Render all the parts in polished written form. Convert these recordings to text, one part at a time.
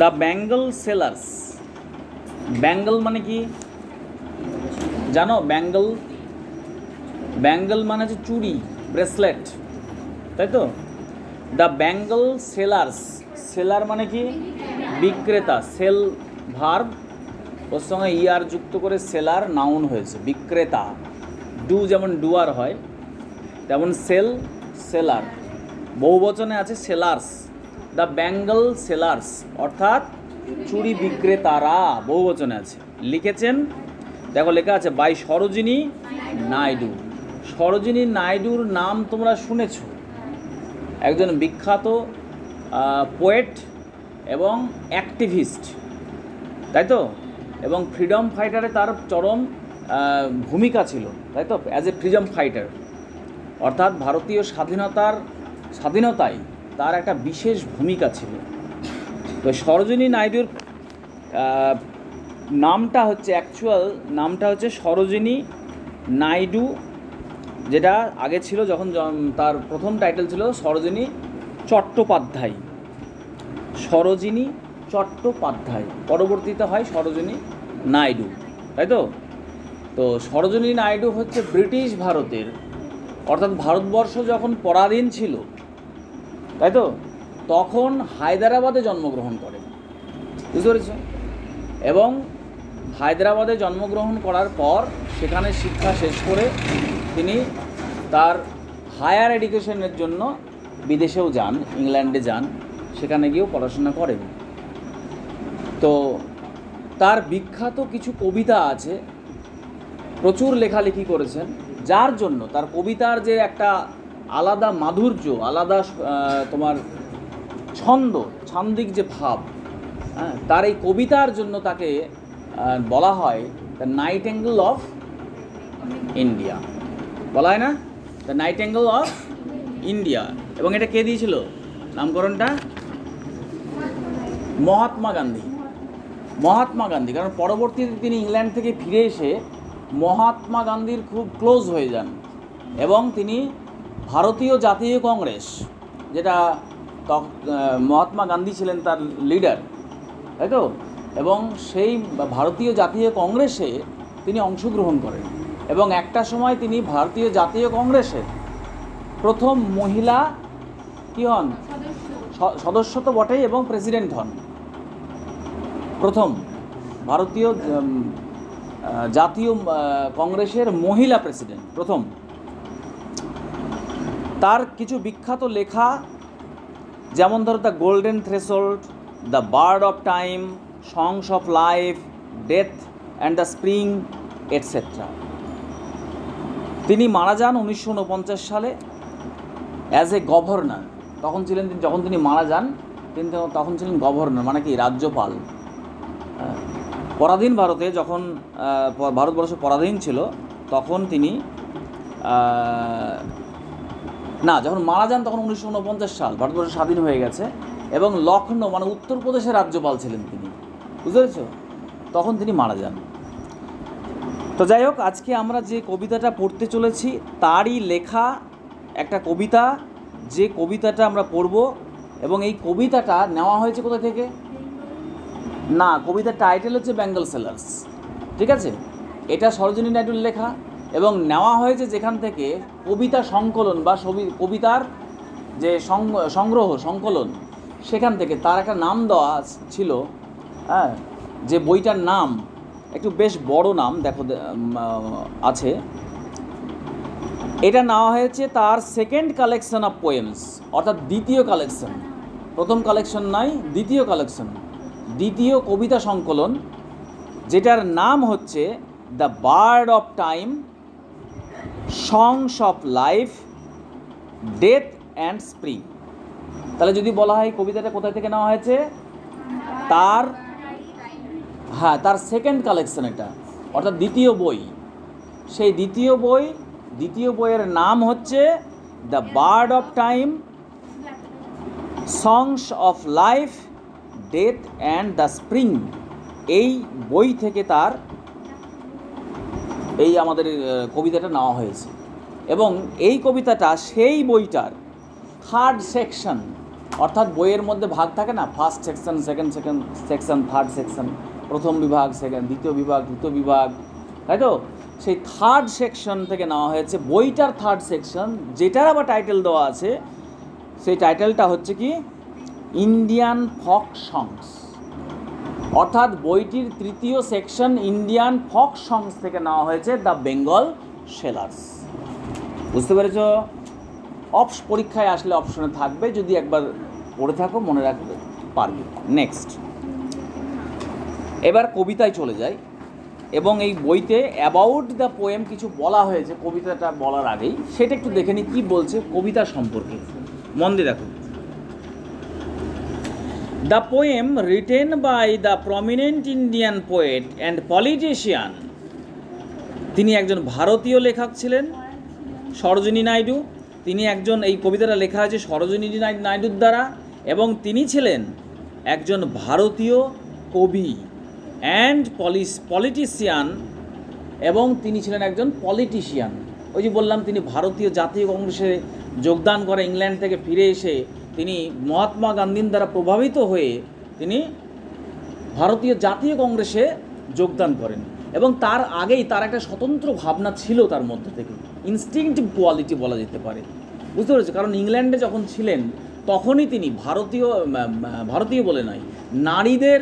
The Bengal sellers. Bengal মানে কি জানো? ব্যাঙ্গল, ব্যাঙ্গল মানে হচ্ছে চুড়ি, ব্রেসলেট, তাই তো? দ্য ব্যাঙ্গল সেলার্স, সেলার মানে কি বিক্রেতা, সেল ভার্ব, ওর সঙ্গে ইয়ার যুক্ত করে সেলার নাউন হয়েছে, বিক্রেতা। ডু যেমন ডুয়ার হয়, তেমন সেল সেলার, বহুবচনে আছে সেলার্স। দ্য ব্যাঙ্গল সেলার্স অর্থাৎ চুড়ি বিক্রেতারা, বহুবচনে আছে। লিখেছেন, দেখো লেখা আছে বাই সরোজিনী নাইডু। সরোজিনী নাইডুর নাম তোমরা শুনেছ, একজন বিখ্যাত পোয়েট এবং অ্যাক্টিভিস্ট, তাই তো? এবং ফ্রিডম ফাইটারে তার চরম ভূমিকা ছিল, তাই তো? অ্যাজ এ ফ্রিডম ফাইটার, অর্থাৎ ভারতীয় স্বাধীনতায় তার একটা বিশেষ ভূমিকা ছিল। তো সরোজিনী নাইডুর নামটা হচ্ছে, অ্যাকচুয়াল নামটা হচ্ছে সরোজিনী নাইডু, যেটা আগে ছিল, যখন তার প্রথম টাইটেল ছিল সরোজিনী চট্টোপাধ্যায়। সরোজিনী চট্টোপাধ্যায়, পরবর্তীতে হয় সরোজিনী নাইডু, তাই তো? তো সরোজিনী নাইডু হচ্ছে ব্রিটিশ ভারতের, অর্থাৎ ভারতবর্ষ যখন পরাধীন ছিল, তাই তো, তখন হায়দ্রাবাদে জন্মগ্রহণ করেন, বুঝতে পেরেছ? এবং হায়দ্রাবাদে জন্মগ্রহণ করার পর সেখানে শিক্ষা শেষ করে তিনি তার হায়ার এডুকেশনের জন্য বিদেশেও যান, ইংল্যান্ডে যান, সেখানে গিয়েও পড়াশোনা করেন। তো তার বিখ্যাত কিছু কবিতা আছে, প্রচুর লেখালেখি করেছেন, যার জন্য তার কবিতার যে একটা আলাদা মাধুর্য, আলাদা তোমার ছান্দিক যে ভাব, হ্যাঁ, তার এই কবিতার জন্য তাকে বলা হয় দ্য নাইটেঙ্গেল অফ ইন্ডিয়া, বলা হয় না? The Nightingale of India. এবং এটা কে দিয়েছিল নামকরণটা? মহাত্মা গান্ধী। মহাত্মা গান্ধী, কারণ পরবর্তীতে তিনি ইংল্যান্ড থেকে ফিরে এসে মহাত্মা গান্ধীর খুব ক্লোজ হয়ে যান, এবং তিনি ভারতীয় জাতীয় কংগ্রেস, যেটা মহাত্মা গান্ধী ছিলেন তার লিডার, তাই তো? এবং সেই ভারতীয় জাতীয় কংগ্রেসে তিনি অংশগ্রহণ করেন, এবং একটা সময় তিনি ভারতীয় জাতীয় কংগ্রেসের প্রথম মহিলা কি হন, সদস্য তো বটেই, এবং প্রেসিডেন্ট হন, প্রথম ভারতীয় জাতীয় কংগ্রেসের মহিলা প্রেসিডেন্ট, প্রথম। তার কিছু বিখ্যাত লেখা, যেমন ধরো the golden threshold, the bird of time, songs of life, death and the spring, etcetera. তিনি মারা যান 1949 সালে অ্যাজ এ গভর্নর। তখন ছিলেন, যখন তিনি মারা যান তিনি তখন ছিলেন গভর্নর, মানে কি রাজ্যপাল। পরাধীন ভারতে যখন ভারতবর্ষ পরাধীন ছিল, তখন তিনি যখন মারা যান তখন 1949 সাল, ভারতবর্ষ স্বাধীন হয়ে গেছে, এবং লখনৌ মানে উত্তরপ্রদেশের রাজ্যপাল ছিলেন তিনি, বুঝতে পেরেছ? তখন তিনি মারা যান। তো যাই হোক, আজকে আমরা যে কবিতাটা পড়তে চলেছি তারই লেখা একটা কবিতা, যে কবিতাটা আমরা পড়ব, এবং এই কবিতাটা নেওয়া হয়েছে কোথা থেকে? না, কবিতার টাইটেল হচ্ছে ব্যাঙ্গল সেলার্স, ঠিক আছে? এটা সরোজিনী নাইডুর লেখা, এবং নেওয়া হয়েছে যেখান থেকে কবিতা সংকলন বা কবিতার যে সংকলন, সেখান থেকে তার একটা নাম দেওয়া ছিল, হ্যাঁ, যে বইটার নাম একটু বেশ বড় নাম, দেখো আছে। এটা নেওয়া হয়েছে তার সেকেন্ড কালেকশন অফ পোয়েমস, অর্থাৎ দ্বিতীয় কালেকশন, প্রথম কালেকশন নয়, দ্বিতীয় কালেকশন, দ্বিতীয় কবিতা সংকলন, যেটার নাম হচ্ছে the bird of time, songs of life, death and spring. তাহলে যদি বলা হয় কবিতাটা কোথায় থেকে নেওয়া হয়েছে, তার সেকেন্ড কালেকশন এটা, অর্থাৎ দ্বিতীয় বই। সেই দ্বিতীয় বইয়ের নাম হচ্ছে the bird of time, songs of life, death and the spring. এই বই থেকে তার এই আমাদের কবিতাটা নেওয়া হয়েছে, এবং এই কবিতাটা সেই বইটার থার্ড সেকশন, অর্থাৎ বইয়ের মধ্যে ভাগ থাকে না, first section, second section, third section, প্রথম বিভাগ, দ্বিতীয় বিভাগ, তৃতীয় বিভাগ, তাই তো? সেই থার্ড সেকশন থেকে নেওয়া হয়েছে বইটার থার্ড সেকশন, যেটার আবার টাইটেল দেওয়া আছে, সেই টাইটেলটা হচ্ছে কি ইন্ডিয়ান ফক সংস। অর্থাৎ বইটির তৃতীয় সেকশন ইন্ডিয়ান ফক সংস থেকে নেওয়া হয়েছে দ্য বেঙ্গল সেলার্স। বুঝতে পেরেছ? পরীক্ষায় আসলে অপশনে থাকবে, যদি একবার পড়ে থাকো মনে রাখবে পারবে। নেক্সট, এবার কবিতায় চলে যাই, এবং এই বইতে অ্যাবাউট দ্য পোয়েম কিছু বলা হয়েছে কবিতাটা বলার আগেই, সেটা একটু দেখে নিই কী বলছে কবিতা সম্পর্কে। মন দিয়ে দেখো। The poem written by the prominent Indian poet and politician, তিনি একজন ভারতীয় লেখক ছিলেন, সরোজিনী নাইডু। তিনি একজন, এই কবিতাটা লেখা হয়েছে সরোজিনী নাইডুর দ্বারা, এবং তিনি ছিলেন একজন ভারতীয় কবি অ্যান্ড পলিটিশিয়ান, এবং তিনি ছিলেন একজন পলিটিশিয়ান। ওই যে বললাম, তিনি ভারতীয় জাতীয় কংগ্রেসে যোগদান করে ইংল্যান্ড থেকে ফিরে এসে তিনি মহাত্মা গান্ধীর দ্বারা প্রভাবিত হয়ে তিনি ভারতীয় জাতীয় কংগ্রেসে যোগদান করেন, এবং তার আগেই তার একটা স্বতন্ত্র ভাবনা ছিল তার মধ্যে থেকে, ইনস্টিংক্টিভ কোয়ালিটি বলা যেতে পারে। বুঝতে পেরেছে? কারণ ইংল্যান্ডে যখন ছিলেন তখনই তিনি ভারতীয় বলে নয়, নারীদের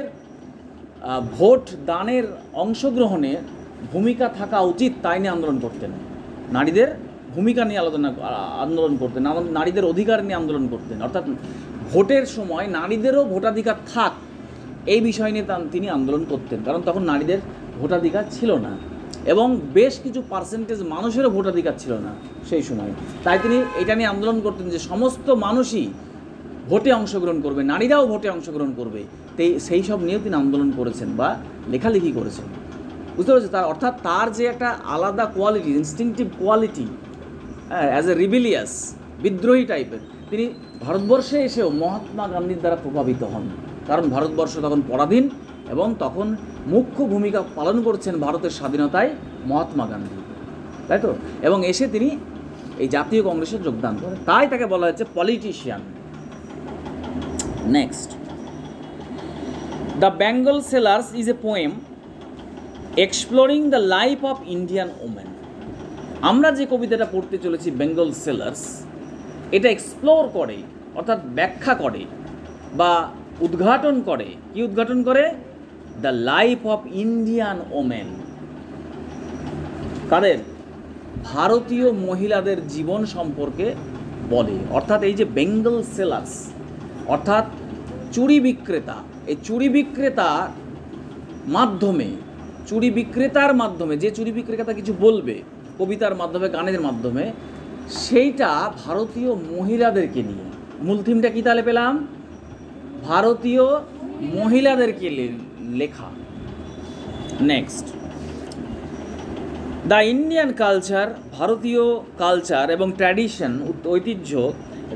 ভোট দানের অংশগ্রহণে ভূমিকা থাকা উচিত তাই নিয়ে আন্দোলন করতেন, নারীদের ভূমিকা নিয়ে আন্দোলন করতেন, নারীদের অধিকার নিয়ে আন্দোলন করতেন। অর্থাৎ ভোটের সময় নারীদেরও ভোটাধিকার থাক, এই বিষয় নিয়ে তিনি আন্দোলন করতেন, কারণ তখন নারীদের ভোটাধিকার ছিল না, এবং বেশ কিছু পার্সেন্টেজ মানুষেরও ভোটাধিকার ছিল না সেই সময়। তাই তিনি এটা নিয়ে আন্দোলন করতেন যে সমস্ত মানুষই ভোটে অংশগ্রহণ করবে, নারীরাও ভোটে অংশগ্রহণ করবে। সেই সব নিয়েও তিনি আন্দোলন করেছেন বা লেখালেখি করেছেন। বুঝতে পেরেছি? অর্থাৎ তার যে একটা আলাদা কোয়ালিটি, ইনস্টিংক্টিভ কোয়ালিটি, অ্যাজ এ রিবেলিয়াস, বিদ্রোহী টাইপের, তিনি ভারতবর্ষে এসেও মহাত্মা গান্ধীর দ্বারা প্রভাবিত হন, কারণ ভারতবর্ষ তখন পরাধীন, এবং তখন মুখ্য ভূমিকা পালন করছেন ভারতের স্বাধীনতায় মহাত্মা গান্ধী, তাই তো? এবং এসে তিনি এই জাতীয় কংগ্রেসে যোগদান করেন, তাই তাকে বলা হচ্ছে politician. Next, the bangle sellers is a poem exploring the life of Indian women. আমরা যে কবিতাটা পড়তে চলেছি বেঙ্গল সেলার্স, এটা এক্সপ্লোর করে, অর্থাৎ ব্যাখ্যা করে বা উদ্ঘাটন করে। কি উদ্ঘাটন করে? The life of Indian women. কাদের? ভারতীয় মহিলাদের জীবন সম্পর্কে বলে। অর্থাৎ এই যে বেঙ্গল সেলার্স, অর্থাৎ চুড়ি বিক্রেতা, এই চুড়ি বিক্রেতার মাধ্যমে, যে চুড়ি বিক্রেতা কিছু বলবে কবিতার মাধ্যমে, গানের মাধ্যমে, সেইটা ভারতীয় মহিলাদেরকে নিয়ে। মূল থিমটা কী তাহলে পেলাম? ভারতীয় মহিলাদেরকে লেখা। নেক্সট, দ্য ইন্ডিয়ান কালচার, ভারতীয় কালচার এবং ট্র্যাডিশন, ঐতিহ্য,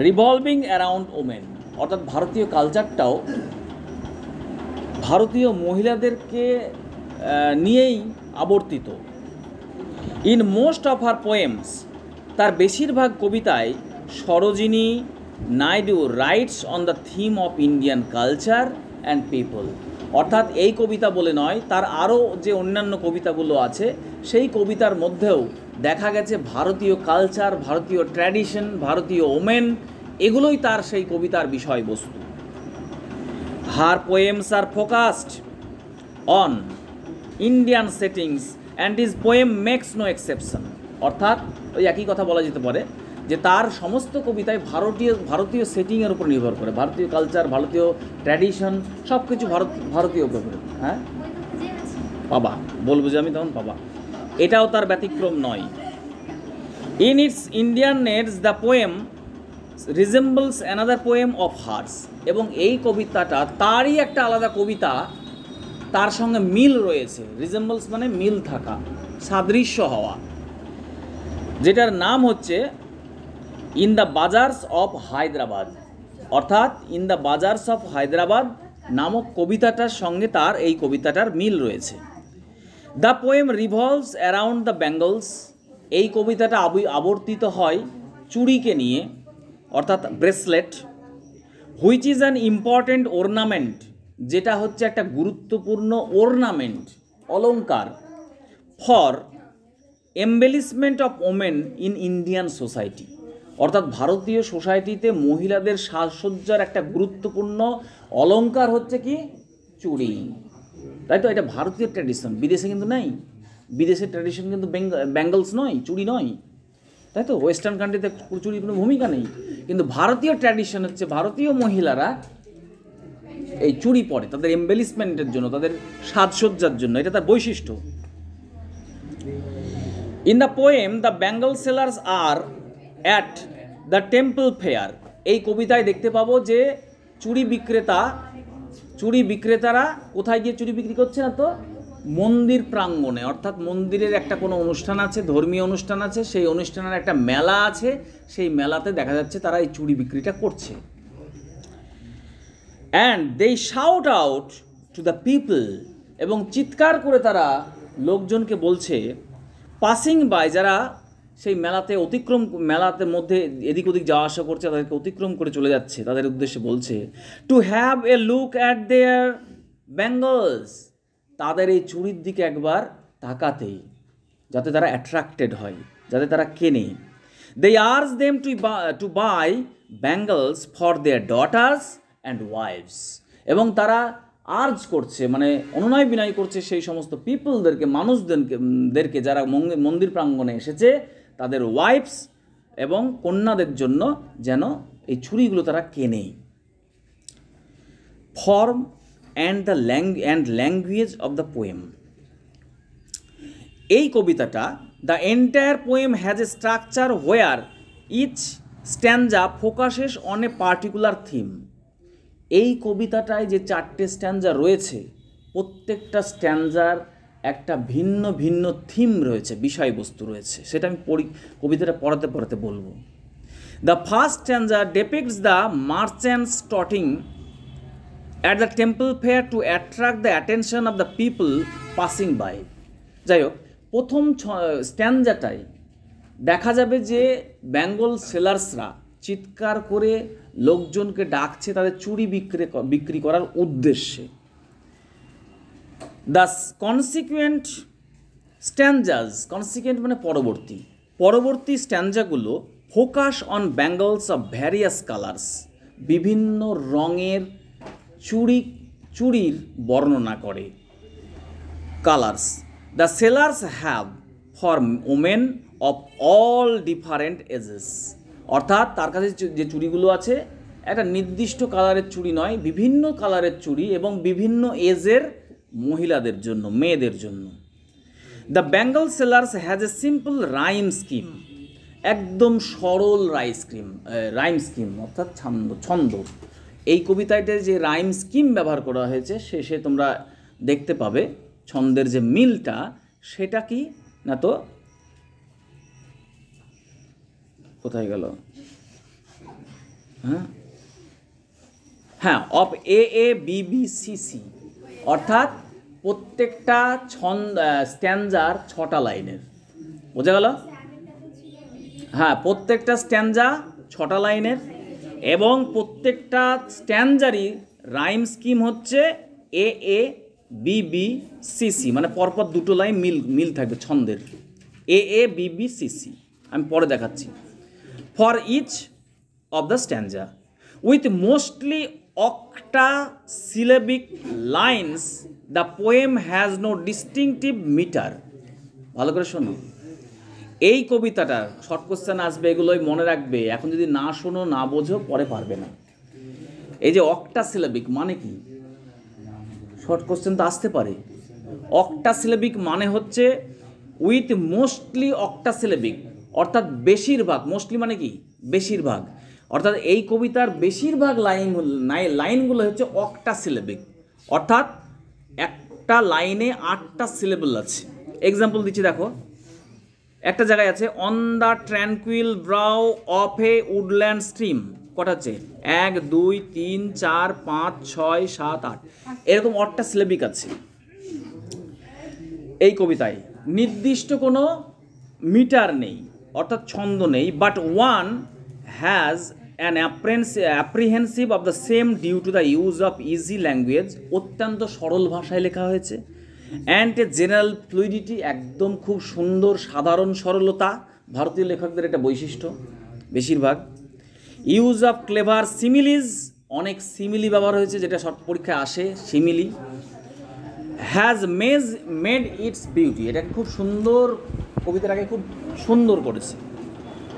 রিভলভিং অ্যারাউন্ড ওমেন, অর্থাৎ ভারতীয় কালচারটাও ভারতীয় মহিলাদেরকে নিয়েই আবর্তিত। In most of her poems, তার বেশিরভাগ কবিতায় Sarojini Naidu rights on the theme of Indian culture and people. অর্থাৎ এই কবিতা বলে নয়, তার আরও যে অন্যান্য কবিতাগুলো আছে সেই কবিতার মধ্যেও দেখা গেছে ভারতীয় কালচার, ভারতীয় ট্র্যাডিশন, ভারতীয় ওমেন, এগুলোই তার সেই কবিতার বিষয়বস্তু। Her poems are focused on Indian settings and his poem makes no exception. অর্থাৎ ওই একই কথা বলা যেতে পারে যে তার সমস্ত কবিতায় ভারতীয় সেটিংয়ের উপর নির্ভর করে, ভারতীয় কালচার, ভারতীয় ট্র্যাডিশন, সব কিছু ভারতীয় উপরে। হ্যাঁ পাবা, বলবো যে আমি তখন পাবা, এটাও তার ব্যতিক্রম নয়। In it's Indian নেটস the poem resembles another poem of hers. এবং এই কবিতাটা তারই একটা আলাদা কবিতা, তার সঙ্গে মিল রয়েছে। রিজেম্বলস মানে মিল থাকা, সাদৃশ্য হওয়া, যেটার নাম হচ্ছে in the bazaars of Hyderabad. অর্থাৎ in the bazaars of Hyderabad নামক কবিতাটার সঙ্গে তার এই কবিতাটার মিল রয়েছে। The poem revolves around the bangles. এই কবিতাটা আবর্তিত হয় চুড়িকে নিয়ে, অর্থাৎ bracelet, which is an important ornament, যেটা হচ্ছে একটা গুরুত্বপূর্ণ অর্নামেন্ট, অলংকার, for embellishment of women in Indian society, অর্থাৎ ভারতীয় সোসাইটিতে মহিলাদের সাজসজ্জার একটা গুরুত্বপূর্ণ অলংকার হচ্ছে কি চুড়ি, তাই তো? এটা ভারতীয় ট্র্যাডিশন, বিদেশে কিন্তু নেই। বিদেশের ট্র্যাডিশন কিন্তু ব্যাঙ্গলস নয়, চুড়ি নয়, তাই তো? ওয়েস্টার্ন কান্ট্রিতে চুড়ির কোনো ভূমিকা নেই, কিন্তু ভারতীয় ট্র্যাডিশন হচ্ছে ভারতীয় মহিলারা এই চুড়ি পরে তাদের এম্বেলিশমেন্টের জন্য, তাদের সাজসজ্জার জন্য, এটা তার বৈশিষ্ট্য। In the poem the bangle sellers আর অ্যাট দ্য টেম্পল ফেয়ার, এই কবিতায় দেখতে পাবো যে চুড়ি বিক্রেতারা কোথায় গিয়ে চুড়ি বিক্রি করছে না তো মন্দির প্রাঙ্গণে, অর্থাৎ মন্দিরের একটা কোনো অনুষ্ঠান আছে, ধর্মীয় অনুষ্ঠান আছে, সেই অনুষ্ঠানের একটা মেলা আছে, সেই মেলাতে দেখা যাচ্ছে তারা এই চুড়ি বিক্রিটা করছে। And they shout out to the people, এবং চিৎকার করে তারা লোকজনকে বলছে, পাসিং বাই, যারা সেই মেলাতে মধ্যে এদিক ওদিক যাওয়া আসা করছে, তাদেরকে অতিক্রম করে চলে যাচ্ছে, তাদের উদ্দেশ্যে বলছে, to have a look at their bangles, তাদের এই চুড়ির দিকে একবার তাকাতেই, যাতে তারা অ্যাট্রাক্টেড হয়, যাতে তারা কেনে। They urge them to buy bangles for their daughters and wives, এবং তারা আর্জ করছে, মানে অনুনয় বিনয় করছে সেই সমস্ত মানুষদেরকে যারা মন্দির প্রাঙ্গণে এসেছে, তাদের ওয়াইফস এবং কন্যাদের জন্য যেন এই চুড়িগুলো তারা কেনে। Form and language of the poem, এই কবিতাটা, the entire poem has a structure where each stanza focuses on a particular theme. এই কবিতাটায় যে 4টে স্ট্যান্জা রয়েছে, প্রত্যেকটা স্ট্যান্জার একটা ভিন্ন ভিন্ন থিম রয়েছে, বিষয়বস্তু রয়েছে, সেটা আমি কবিতাটা পড়াতে বলবো। The first stanza depicts the merchants shouting at the temple fair to attract the attention of the people passing by. যাই হোক, প্রথম স্ট্যান্জাটাই দেখা যাবে যে বেঙ্গল সেলার্সরা চিৎকার করে লোকজনকে ডাকছে তাদের চুড়ি বিক্রি করার উদ্দেশ্যে। দ্য কনসিকুয়েন্ট স্ট্যান্জাস, কনসিকুয়েন্ট মানে পরবর্তী স্ট্যান্জাগুলো focus on bangles of various colours, বিভিন্ন রঙের চুড়ির বর্ণনা করে। Colours, the sellers have for women of all different ages, অর্থাৎ তার কাছে যে চুড়িগুলো আছে একটা নির্দিষ্ট কালারের চুড়ি নয়, বিভিন্ন কালারের চুড়ি এবং বিভিন্ন এজের মহিলাদের জন্য, মেয়েদের জন্য। The bangle sellers has a simple rhyme scheme, একদম সরল রাইম স্কিম অর্থাৎ ছন্দ। এই কবিতাতে যে রাইম স্কিম ব্যবহার করা হয়েছে শেষে তোমরা দেখতে পাবে ছন্দের যে মিলটা, সেটা কি না তো কোথায় গেল, হ্যাঁ, অফ AABBCC, অর্থাৎ প্রত্যেকটা স্ট্যান্জার 6টা লাইনের, বোঝা গেল? হ্যাঁ, প্রত্যেকটা স্ট্যান্জা 6টা লাইনের এবং প্রত্যেকটা স্ট্যান্জারই রাইম স্কিম হচ্ছে AABBCC, মানে পরপর 2টো লাইন মিল থাকবে ছন্দের, AABBCC। আমি পরে দেখাচ্ছি। For each of the stanza with mostly octasyllabic lines the poem has no distinctive meter। ভালো করে শোনো, এই কবিতাটা শর্ট কোশ্চেন আসবে, এগুলোই মনে রাখবে, এখন যদি না শোনো না বোঝো পরে পারবে না। এই যে অক্টাসিলেবিক মানে কি, শর্ট কোশ্চেন তো আসতে পারে। অক্টাসিলেবিক মানে হচ্ছে উইথ মোস্টলি অক্টাসিলেবিক, অর্থাৎ বেশিরভাগ, মোস্টলি মানে কি বেশিরভাগ, অর্থাৎ এই কবিতার বেশিরভাগ লাইনগুলো হচ্ছে অক্টাসিলেবিক, অর্থাৎ একটা লাইনে 8টা সিলেবল আছে। এক্সাম্পল দিচ্ছি, দেখো একটা জায়গায় আছে on the tranquil brow of a woodland stream, কটা আছে 1 2 3 4 5 6 7 8, এরকম 8টা সিলেবিক আছে এই কবিতায়। নির্দিষ্ট কোনো মিটার নেই, অর্থাৎ ছন্দ নেই, but one has an apprehensive of the same due to the use of easy language, অত্যন্ত সরল ভাষায় লেখা হয়েছে। অ্যান্ড এ জেনারেল ফ্লুইডিটি, একদম খুব সুন্দর সাধারণ সরলতা, ভারতীয় লেখকদের এটা বৈশিষ্ট্য বেশিরভাগ। ইউজ অফ ক্লেভার সিমিলিজ, অনেক সিমিলি ব্যবহার হয়েছে যেটা শর্ট পরীক্ষায় আসে, simile. Has made it's beauty, এটাকে খুব সুন্দর, কবিতাটাকে খুব সুন্দর করেছে।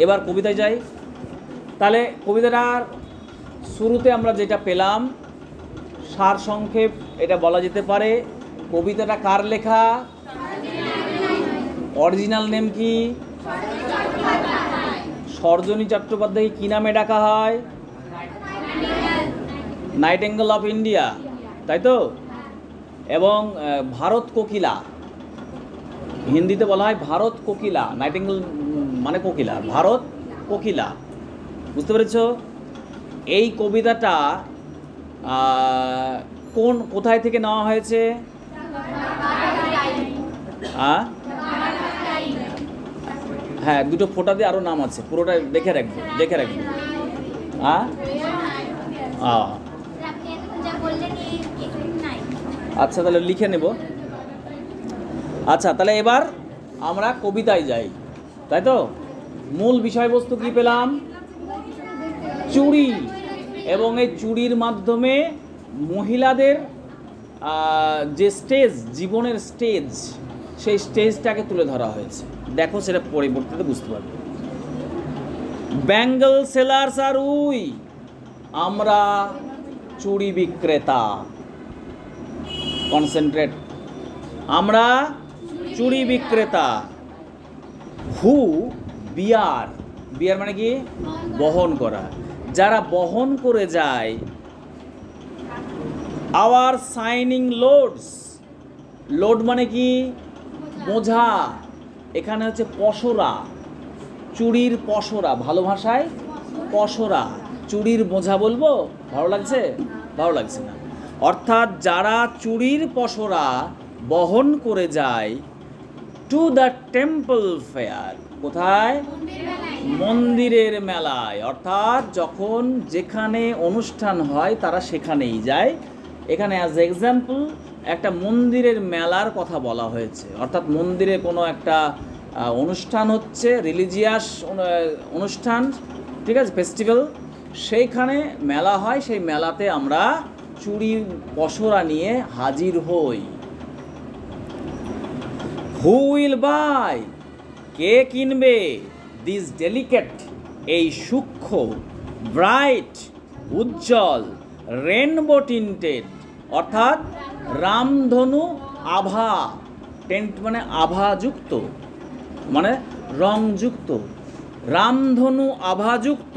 এবার কবিতায় যাই। তাহলে কবিতাটার শুরুতে আমরা যেটা পেলাম সার সংক্ষেপ, এটা বলা যেতে পারে কবিতাটা কার লেখা, অরিজিনাল নেম কি, সরোজিনী চট্টোপাধ্যায় কি নামে ডাকা হয়, নাইটিঙ্গেল অফ ইন্ডিয়া, তাই তো। এবং ভারত কোকিলা, হিন্দিতে বলা হয় ভারত কোকিলা, নাইটিঙ্গেল মানে কোকিলা, ভারত কোকিলা, বুঝতে পেরেছ। এই কবিতাটা কোথায় থেকে নেওয়া হয়েছে, হ্যাঁ দুটো ফোঁটা দিয়ে আরও নাম আছে, পুরোটা দেখে রাখবো। আচ্ছা তাহলে লিখে নেব। আচ্ছা তাহলে এবার আমরা কবিতায় যাই, তাই তো। মূল বিষয়বস্তু কি পেলাম, চুড়ি, এবং এই চুড়ির মাধ্যমে মহিলাদের যে স্টেজ, জীবনের স্টেজ, সেই স্টেজটাকে তুলে ধরা হয়েছে। দেখো সেটা পরবর্তীতে বুঝতে পারবে। ব্যাঙ্গল সেলার্স আর উই, আমরা চুড়ি বিক্রেতা, কনসেন্ট্রেট, আমরা চুড়ি বিক্রেতা। হু বিয়ার, বিয়ার মানে কি, বহন করা, যারা বহন করে যায়। আওয়ার সাইনিং লোডস, লোড মানে কি, বোঝা, এখানে হচ্ছে পসরা, চুড়ির পসরা, ভালো ভাষায় পসরা, চুড়ির বোঝা বলবো, ভালো লাগছে, ভালো লাগছে না। অর্থাৎ যারা চুড়ির পসরা বহন করে যায় টু দ্য টেম্পল ফেয়ার, কোথায়, মন্দিরের মেলায়, অর্থাৎ যখন যেখানে অনুষ্ঠান হয় তারা সেখানেই যায়। এখানে অ্যাজ এক্সাম্পল একটা মন্দিরের মেলার কথা বলা হয়েছে, অর্থাৎ মন্দিরে কোনো একটা অনুষ্ঠান হচ্ছে, রিলিজিয়াস অনুষ্ঠান, ঠিক আছে, ফেস্টিভ্যাল, সেইখানে মেলা হয়, সেই মেলাতে আমরা চুড়ির পসরা নিয়ে হাজির হই। হু উইল বাই, কে কিনবে, দিস ডেলিকেট, এই সূক্ষ্ম, ব্রাইট, উজ্জ্বল, রেনবো টিন্টেড, অর্থাৎ রামধনু আভা, টেন্ট মানে আভাযুক্ত, মানে রংযুক্ত, রামধনু আভাযুক্ত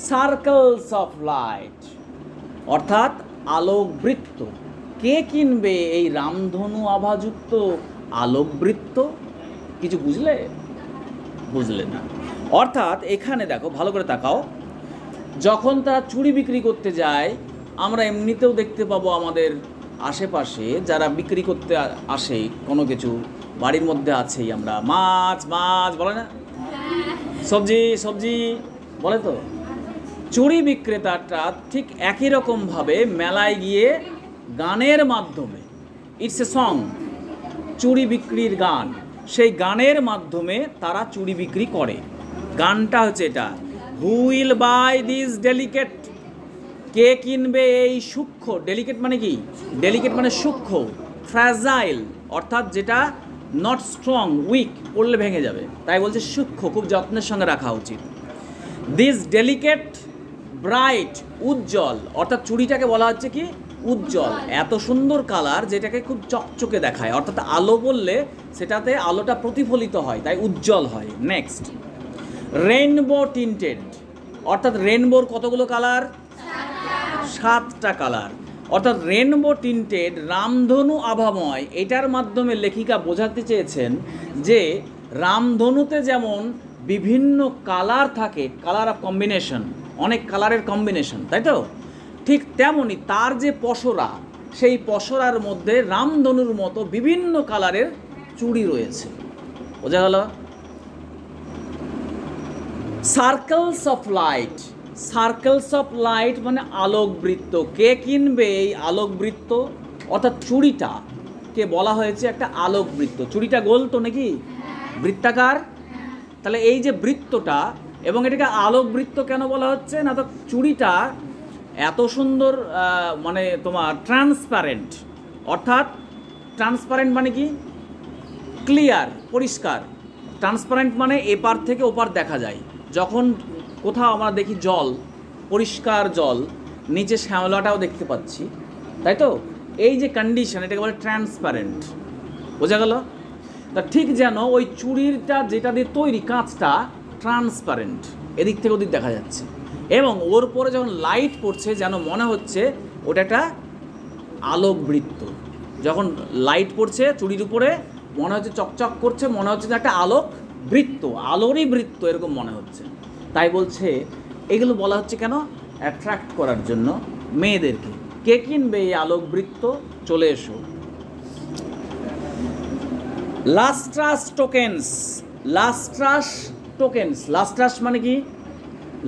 সার্কেলস অফ লাইট, অর্থাৎ আলোকবৃত্ত। কে কিনবে এই রামধনু আভাযুক্ত আলোকবৃত্ত, কিছু বুঝলে, বুঝলে না। অর্থাৎ এখানে দেখো ভালো করে তাকাও, যখন তারা চুড়ি বিক্রি করতে যায়, আমরা এমনিতেও দেখতে পাবো আমাদের আশেপাশে যারা বিক্রি করতে আসে কোনো কিছু, বাড়ির মধ্যে আছেই, আমরা মাছ মাছ বলে না, সবজি সবজি বলে তো। চুড়ি বিক্রেতাটা ঠিক একই রকমভাবে মেলায় গিয়ে গানের মাধ্যমে, ইটস এ সং, চুড়ি বিক্রির গান, সেই গানের মাধ্যমে তারা চুড়ি বিক্রি করে। গানটা হচ্ছে এটা, who will buy this delicate, কে কিনবে এই সূক্ষ্ম, ডেলিকেট মানে কি, ডেলিকেট মানে সূক্ষ্ম, ফ্র্যাজাইল, অর্থাৎ যেটা নট স্ট্রং, উইক, পড়লে ভেঙে যাবে, তাই বলছে সূক্ষ্ম, খুব যত্নের সঙ্গে রাখা উচিত। দিস ডেলিকেট, ব্রাইট, উজ্জ্বল, অর্থাৎ চুড়িটাকে বলা হচ্ছে কি, উজ্জ্বল, এত সুন্দর কালার যেটাকে খুব চকচকে দেখায়, অর্থাৎ আলো বললে সেটাতে আলোটা প্রতিফলিত হয়, তাই উজ্জ্বল হয়। নেক্সট, রেইনবো টিন্টেড, অর্থাৎ রেইনবোর কতগুলো কালার, 7টা কালার, অর্থাৎ রেইনবো টিন্টেড, রামধনু আভাময়। এটার মাধ্যমে লেখিকা বোঝাতে চেয়েছেন যে রামধনুতে যেমন বিভিন্ন কালার থাকে, কালার অফ কম্বিনেশন, অনেক কালারের কম্বিনেশন, তাই তো, ঠিক তেমনি তার যে পসরা, সেই পসরার মধ্যে রামধনুর মতো বিভিন্ন কালারের চুড়ি রয়েছে, বোঝা গেল। Circles of light, circles of light মানে আলোক বৃত্ত। কে কিনবে এই আলোক বৃত্ত? অর্থাৎ চুড়িটা কে বলা হয়েছে একটা আলোক বৃত্ত। চুড়িটা গোল তো নাকি, বৃত্তাকার। তাহলে এই যে বৃত্তটা, এবং এটাকে আলোক বৃত্ত কেন বলা হচ্ছে না, তো চুড়িটা এত সুন্দর মানে তোমার ট্রান্সপারেন্ট। অর্থাৎ ট্রান্সপারেন্ট মানে কি, ক্লিয়ার, পরিষ্কার। ট্রান্সপারেন্ট মানে এপার থেকে ওপার দেখা যায়। যখন কোথাও আমরা দেখি জল, পরিষ্কার জল, নিচে শ্যাওলাটাও দেখতে পাচ্ছি, তাই তো? এই যে কন্ডিশন, এটাকে বলে ট্রান্সপারেন্ট। বোঝা গেল? তা ঠিক যেন ওই চুড়িটা যেটা দিয়ে তৈরি, কাঁচটা ট্রান্সপারেন্ট, এদিক থেকে ওদিক দেখা যাচ্ছে, এবং ওর পরে যখন লাইট পড়ছে যেন মনে হচ্ছে ওটা একটা আলোক বৃত্ত। যখন লাইট পড়ছে চুড়ির উপরে মনে হচ্ছে চকচক করছে, মনে হচ্ছে যে একটা আলোক বৃত্ত, আলোরই বৃত্ত এরকম মনে হচ্ছে। তাই বলছে এগুলো বলা হচ্ছে কেন, অ্যাট্রাক্ট করার জন্য মেয়েদেরকে। কে কিনবে এই আলোক বৃত্ত? চলে এসো। Lustrous tokens. Lustrous tokens, lustrous মানে কি?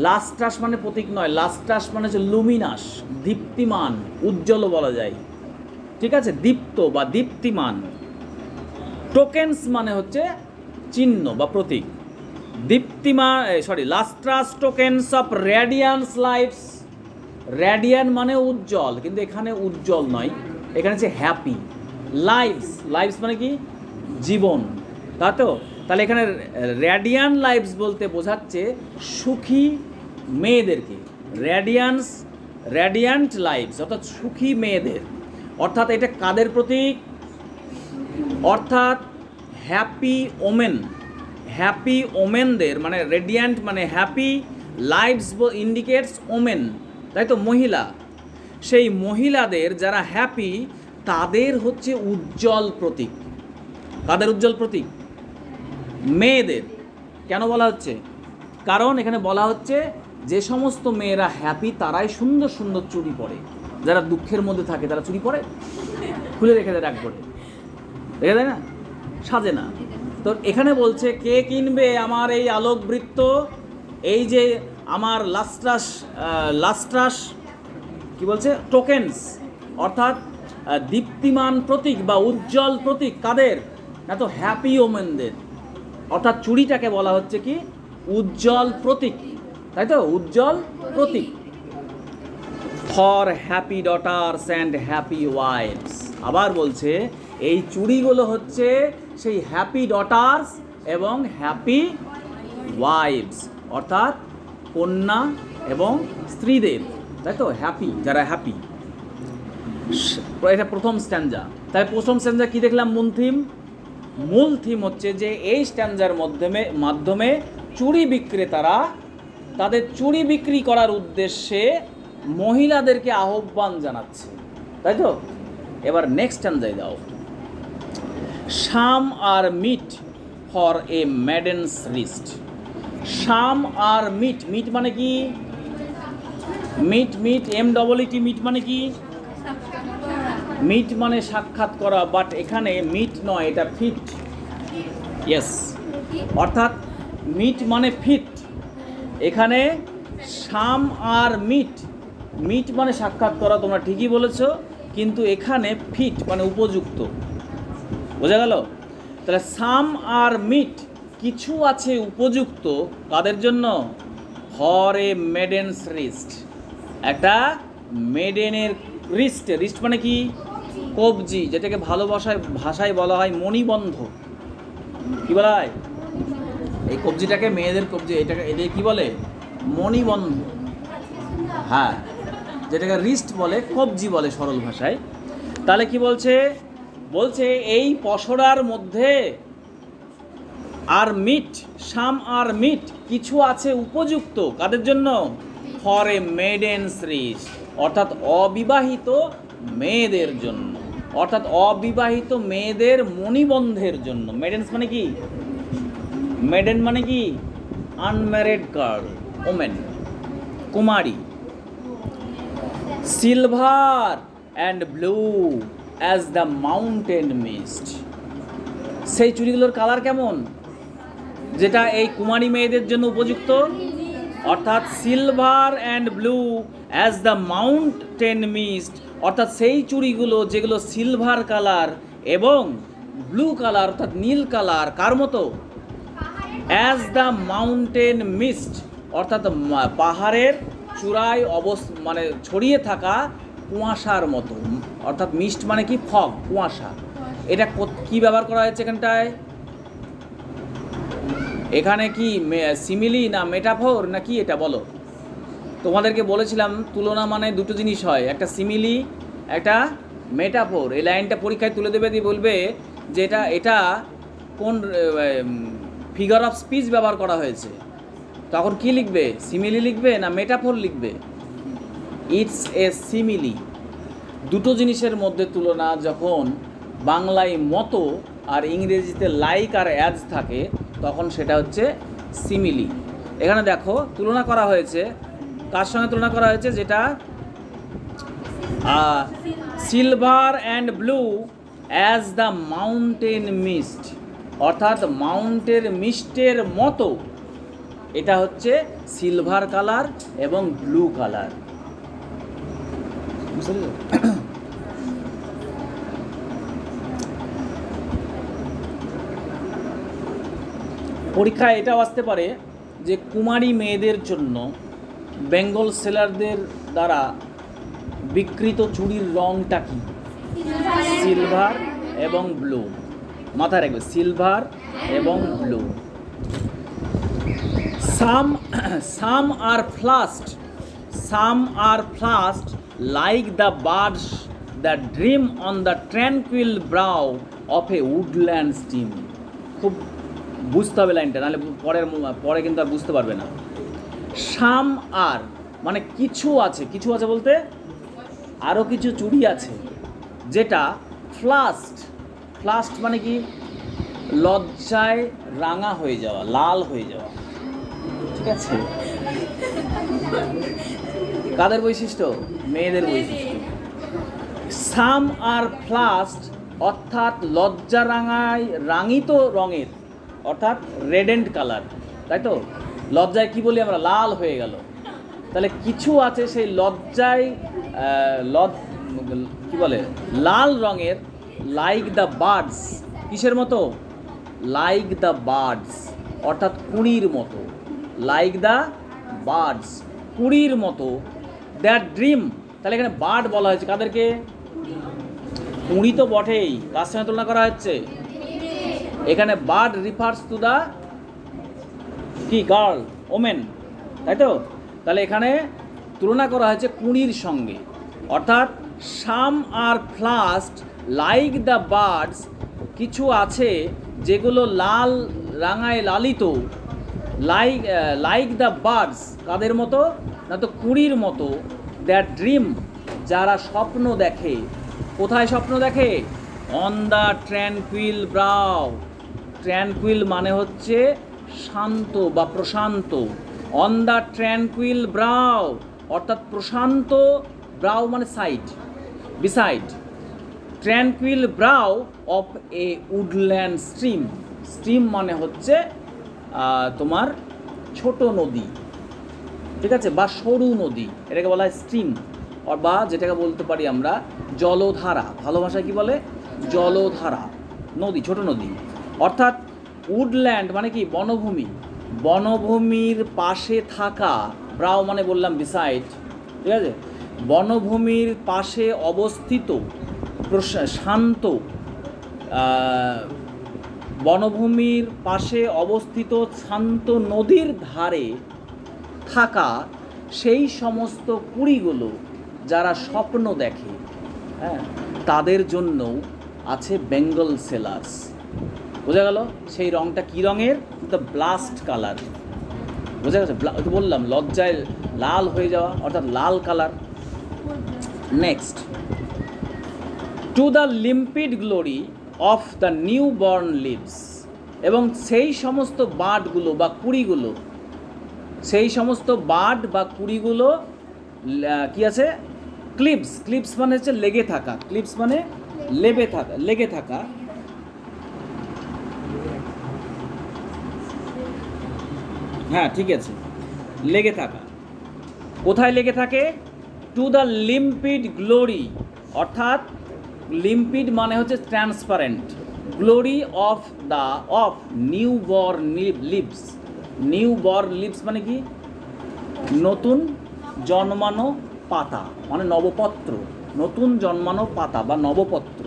লাস্ট্রাস মানে প্রতীক নয়, লাস্ট্রাস মানে হচ্ছে লুমিনাস, দীপ্তিমান, উজ্জ্বল বলা যায়, ঠিক আছে? দীপ্ত বা দীপ্তিমান। টোকেন্স মানে হচ্ছে চিহ্ন বা প্রতীক। দীপ্তিমান, lustrous tokens of radiance lives. Radian মানে উজ্জ্বল, কিন্তু এখানে উজ্জ্বল নয়, এখানে হচ্ছে হ্যাপি। লাইফস, লাইফস মানে কি? জীবন, তাই তো? তাহলে এখানে রেডিয়ান লাইফস বলতে বোঝাচ্ছে সুখী মেয়েদেরকে। রেডিয়ান্স, রেডিয়ান্ট লাইফস অর্থাৎ সুখী মেয়েদের। অর্থাৎ এটা কাদের প্রতীক? অর্থাৎ হ্যাপি ওমেন, হ্যাপি ওমেনদের, মানে রেডিয়ান্ট মানে হ্যাপি, লাইফস ইন্ডিকেটস ওমেন, তাই তো? মহিলা। সেই মহিলাদের যারা হ্যাপি তাদের হচ্ছে উজ্জ্বল প্রতীক। তাদের উজ্জ্বল প্রতীক মেয়েদের। কেন বলা হচ্ছে? কারণ এখানে বলা হচ্ছে যে সমস্ত মেয়েরা হ্যাপি তারাই সুন্দর সুন্দর চুড়ি পরে। যারা দুঃখের মধ্যে থাকে তারা চুড়ি পরে, খুলে রেখে দেয় রাগ করে, রেখে দেয় না, সাজে না। তো এখানে বলছে কে কিনবে আমার এই আলোক বৃত্ত, এই যে আমার লাস্ট্রাস, লাস্ট্রাস কি বলছে, টোকেন্স অর্থাৎ দীপ্তিমান প্রতীক বা উজ্জ্বল প্রতীক। কাদের? না তো হ্যাপি ওমেনদের। অর্থাৎ চুড়িটাকে বলা হচ্ছে কি উজ্জ্বল প্রতীক, তাই তো? উজ্জ্বল প্রতীক। For happy daughters and happy wives. আবার বলছে এই চুড়িগুলো হচ্ছে সেই হ্যাপি ডটার্স এবং হ্যাপি ওয়াইফস, অর্থাৎ কন্যা এবং স্ত্রীদের, তাই তো? হ্যাপি, যারা হ্যাপি। এটা প্রথম স্ট্যান্জা। তাই প্রথম স্ট্যান্জা কি দেখলাম? মূল থিম হচ্ছে যে এই স্ট্যান্জার মাধ্যমে চুড়ি বিক্রেতারা তাদের চুড়ি বিক্রি করার উদ্দেশ্যে মহিলাদেরকে আহ্বান জানাচ্ছে, তাই তো? এবার নেক্সট স্ট্যান্জায় দাও। শাম আর মিট ফর এ মেডেন্স রিস্ট। শাম আর মিট, মিট মানে কি? মিট, মিট, MEET, মিট মানে কি? মিট মানে সাক্ষাৎ করা, বাট এখানে মিট নয়, এটা ফিট। ইয়েস, অর্থাৎ মিট মানে ফিট। এখানে শাম আর মিট, মিট মানে সাক্ষাৎ করা, তোমরা ঠিকই বলেছো, কিন্তু এখানে ফিট মানে উপযুক্ত। বোঝা গেল? তাহলে সাম আর মিট, কিছু আছে উপযুক্ত, কাদের জন্য? ফর এ মেডেন্স রিস্ট, একটা মেডেনের রিস্ট। রিস্ট মানে কি? কবজি, যেটাকে ভাষায় বলা হয় মণিবন্ধ। কি বলা হয়? এই কবজিটাকে, মেয়েদের কবজি, এটাকে কি বলে? মণিবন্ধ। হ্যাঁ, যেটাকে রিস্ট বলে, কবজি বলে সরল ভাষায়। তাহলে কি বলছে? বলছে এই পসরার মধ্যে আর মিট, শাম আর মিট, কিছু আছে উপযুক্ত, কাদের জন্য? ফর এ মেডেন্স রিস্ট, অর্থাৎ অবিবাহিত মেয়েদের জন্য, অর্থাৎ অবিবাহিত মেয়েদের মণিবন্ধের জন্য। মেডেন্স মানে কি? মেডেন মানে কি? Unmarried girl, women, Kumari. Silver and blue as the mountain mist. সেই চুড়িগুলোর কালার কেমন, যেটা এই কুমারী মেয়েদের জন্য উপযুক্ত? অর্থাৎ silver and blue as the mountain mist, অর্থাৎ সেই চুড়িগুলো যেগুলো সিলভার কালার এবং ব্লু কালার অর্থাৎ নীল কালার, কার মতো? অ্যাজ দ্য মাউন্টেন মিস্ট, অর্থাৎ পাহাড়ের চূড়ায় মানে ছড়িয়ে থাকা কুয়াশার মতো। অর্থাৎ মিস্ট মানে কি? ফগ, কুয়াশা। এটা কি ব্যবহার করা হয়েছে এখানটায়? এখানে কি সিমিলি না মেটাফোর না কি এটা বলো? তোমাদেরকে বলেছিলাম তুলনা মানে দুটো জিনিস হয়, একটা সিমিলি, একটা মেটাফোর। এই লাইনটা পরীক্ষায় তুলে দেবে, দিয়ে বলবে যে এটা কোন ফিগার অফ স্পিচ ব্যবহার করা হয়েছে। তখন কি লিখবে? সিমিলি লিখবে না মেটাফোর লিখবে? It's a simile. দুটো জিনিসের মধ্যে তুলনা যখন বাংলায় মতো আর ইংরেজিতে লাইক আর অ্যাজ থাকে তখন সেটা হচ্ছে সিমিলি। এখানে দেখো তুলনা করা হয়েছে, কার সঙ্গে তুলনা করা হয়েছে? যেটা silver and blue as the mountain mist, অর্থাৎ মাউন্টেন মিস্টের মতো। এটা হচ্ছে সিলভার কালার এবং ব্লু কালার। পরীক্ষায় এটাও আসতে পারে যে কুমারী মেয়েদের জন্য বেঙ্গল সেলারদের দ্বারা বিকৃত চুড়ির রংটা কি? সিলভার এবং ব্লু। মাথায় রাখবে, সিলভার এবং blue. Some are flushed like the birds the dream on the tranquil brow of a woodland stream. খুব বুঝতে হবে লাইনটা, নাহলে পরে কিন্তু আর বুঝতে পারবে না। সাম আর মানে কিছু আছে, কিছু আছে বলতে আরও কিছু চুড়ি আছে, যেটা ফ্লাস্ট মানে কি? লজ্জায় রাঙা হয়ে যাওয়া, লাল হয়ে যাওয়া। ঠিক আছে? কাদের বৈশিষ্ট্য? মেয়েদের বৈশিষ্ট্য। সাম আর ফ্লাস্ট অর্থাৎ লজ্জা রাঙিত রঙের, অর্থাৎ রেডেন্ট কালার, তাই তো? লজ্জায় কি বলি আমরা? লাল হয়ে গেল। তাহলে কিছু আছে সেই লজ্জায় কি বলে? লাল রঙের, লাইক দ্য বার্ডস। কিসের মতো? লাইক দ্য বার্ডস, অর্থাৎ কুড়ির মতো। লাইক দ্য বার্ডস, কুড়ির মতো। দ্যাট ড্রিম, তাহলে এখানে বার্ড বলা হয়েছে কাদেরকে? কুড়ি তো বটেই, কার সঙ্গে তুলনা করা হচ্ছে? এখানে বার্ড রিফার্স টু দ্য কি? গার্ল, ওমেন, তাই তো? তাহলে এখানে তুলনা করা হয়েছে কুড়ির সঙ্গে। অর্থাৎ some are flushed like the birds, কিছু আছে যেগুলো লাল রাঙায় লালিত। লাইক দ্য বার্ডস, কাদের মতো? না তো কুড়ির মতো। দ্যাট ড্রিম, যারা স্বপ্ন দেখে। কোথায় স্বপ্ন দেখে? On the tranquil brow. Tranquil মানে হচ্ছে শান্ত বা প্রশান্ত। অন দ্য ট্র্যাঙ্কুইল ব্রাউ অর্থাৎ প্রশান্ত, ব্রাউ মানে side, beside. Tranquil brow of a woodland stream. Stream মানে হচ্ছে তোমার ছোট নদী, ঠিক আছে, বা সরু নদী, এটাকে বলা হয় স্ট্রিম। বা যেটাকে বলতে পারি আমরা জলধারা। ভালো ভাষায় কি বলে? জলধারা, নদী, ছোট নদী। অর্থাৎ উডল্যান্ড মানে কি? বনভূমি। বনভূমির পাশে থাকা, ব্রাউ মানে বললাম বিসাইড, ঠিক আছে? বনভূমির পাশে অবস্থিত শান্ত, বনভূমির পাশে অবস্থিত শান্ত নদীর ধারে থাকা সেই সমস্ত কুড়িগুলো যারা স্বপ্ন দেখে, হ্যাঁ, তাদের জন্য আছে বেঙ্গল সেলার্স। বোঝা গেল? সেই রঙটা কী রঙের? The blast colour. বোঝা গেছে? বললাম লজ্জায় লাল হয়ে যাওয়া, অর্থাৎ লাল colour. Next, to the limpid glory of the new born leaves. এবং সেই সমস্ত বার্ডগুলো বা কুড়িগুলো, সেই সমস্ত বার্ড বা কুড়িগুলো কি আছে? ক্লিপস। ক্লিপস মানে হচ্ছে লেগে থাকা, ক্লিপস মানে লেগে থাকা। হ্যাঁ, ঠিক আছে। লেগে থাকা। কোথায় লেগে থাকে? টু দ্য লিম্পিড গ্লোরি, অর্থাৎ লিম্পিড মানে হচ্ছে transparent, glory of new born leaves. New born leaves মানে কি? নতুন জন্মানো পাতা, মানে নবপত্র, নতুন জন্মানো পাতা বা নবপত্র।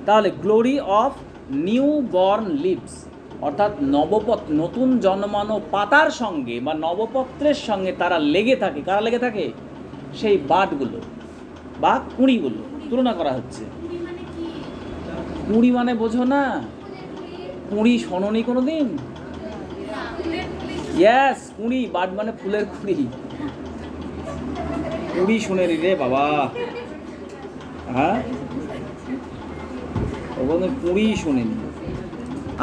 তাহলে glory of new born leaves, অর্থাৎ নতুন জন্মানো পাতার সঙ্গে বা নবপত্রের সঙ্গে তারা লেগে থাকে। কারা লেগে থাকে? সেই বাডগুলো বা কুঁড়িগুলো তুলনা করা হচ্ছে। কুঁড়ি মানে বোঝো না? কুঁড়ি শোনোনি কোনো দিন? ইয়েস, কুঁড়ি, বাড মানে ফুলের কুঁড়ি। কুঁড়ি শুনেনি রে বাবা? হ্যাঁ, ওখানে কুঁড়ি শুনেনি।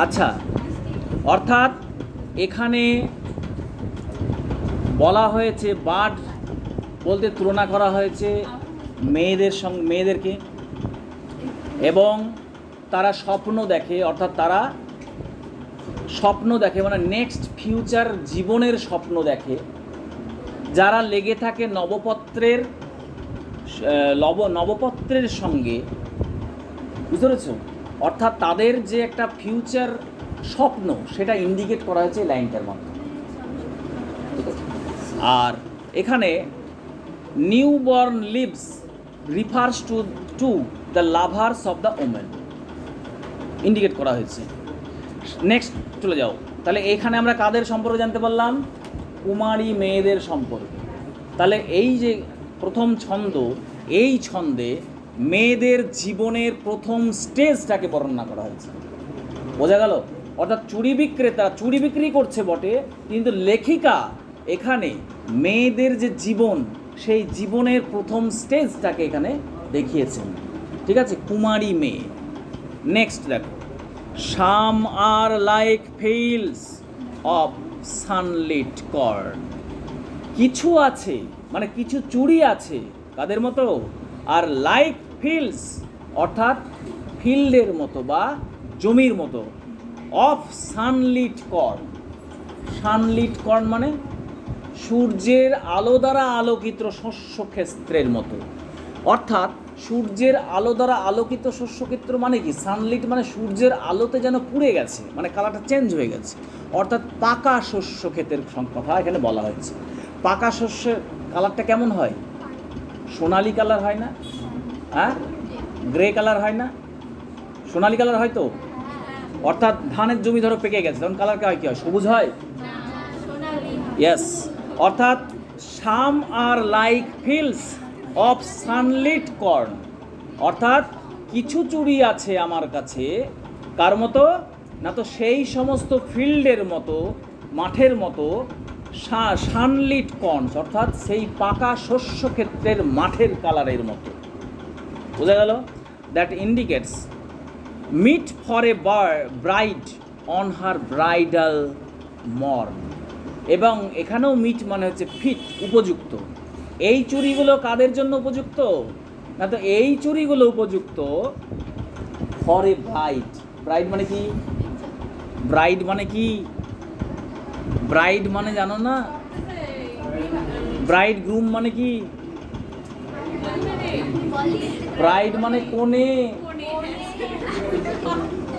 আচ্ছা, অর্থাৎ এখানে বলা হয়েছে বাড বলতে তুলনা করা হয়েছে মেয়েদেরকে, এবং তারা স্বপ্ন দেখে, অর্থাৎ তারা স্বপ্ন দেখে মানে নেক্সট ফিউচার জীবনের স্বপ্ন দেখে। যারা লেগে থাকে নবপত্রের সঙ্গে, বুঝতে পেরেছো? অর্থাৎ তাদের যে একটা ফিউচার স্বপ্ন সেটা ইন্ডিকেট করা হয়েছে লাইনটার মাধ্যমে। আর এখানে new born leaves refers to the lovers of the women, indicate করা হয়েছে। নেক্সট চলে যাও। তাহলে এখানে আমরা কাদের সম্পর্কে জানতে পারলাম? কুমারী মেয়েদের সম্পর্কে। তাহলে এই যে প্রথম ছন্দ, এই ছন্দে মেয়েদের জীবনের প্রথম স্টেজটাকে বর্ণনা করা হয়েছে। বোঝা গেল? অর্থাৎ চুড়ি বিক্রেতা চুড়ি বিক্রি করছে বটে, কিন্তু লেখিকা এখানে মেয়েদের যে জীবন, সেই জীবনের প্রথম স্টেজটাকে এখানে দেখিয়েছেন। ঠিক আছে, কুমারী মেয়ে। নেক্সট দেখো, some are like fields of sunlit corn. কিছু আছে মানে কিছু চুড়ি আছে কাদের মতো? আর লাইক ফিল্ডস অর্থাৎ ফিল্ডের মতো বা জমির মতো, of sunlit corn. Sunlit corn মানে সূর্যের আলো দ্বারা আলোকিত শস্যক্ষেত্রের মতো। অর্থাৎ সূর্যের আলো দ্বারা আলোকিত শস্যক্ষেত্র মানে কি? সানলিট মানে সূর্যের আলোতে যেন পুড়ে গেছে, মানে কালারটা চেঞ্জ হয়ে গেছে। অর্থাৎ পাকা শস্যক্ষেতের কথা এখানে বলা হয়েছে। পাকা শস্যের কালারটা কেমন হয়? সোনালি কালার হয় না? হ্যাঁ, গ্রে কালার হয় না? সোনালি কালার হয় তো। অর্থাৎ ধানের জমি ধরো পেকে গেছে, তখন কালার কি হয়? সবুজ হয়। ইয়েস, অর্থাৎ some are like fields of sunlit corn, অর্থাৎ কিছু চুড়ি আছে আমার কাছে কার মতো? না তো সেই সমস্ত ফিল্ডের মতো, মাঠের মতো, সানলিট কর্নস অর্থাৎ সেই পাকা শস্যক্ষেত্রের মাঠের কালারের মতো। বোঝা গেল? That indicates meet for a bride on her bridal morn. এবং এখানেও মিট মানে হচ্ছে ফিট, উপযুক্ত। এই চুড়িগুলো কাদের জন্য উপযুক্ত? না তো এই চুড়িগুলো উপযুক্ত ফর এ ব্রাইড। ব্রাইড মানে কি? ব্রাইড মানে কি? ব্রাইড মানে জানো না? ব্রাইড গ্রুম মানে কি? ব্রাইড মানে কোনে।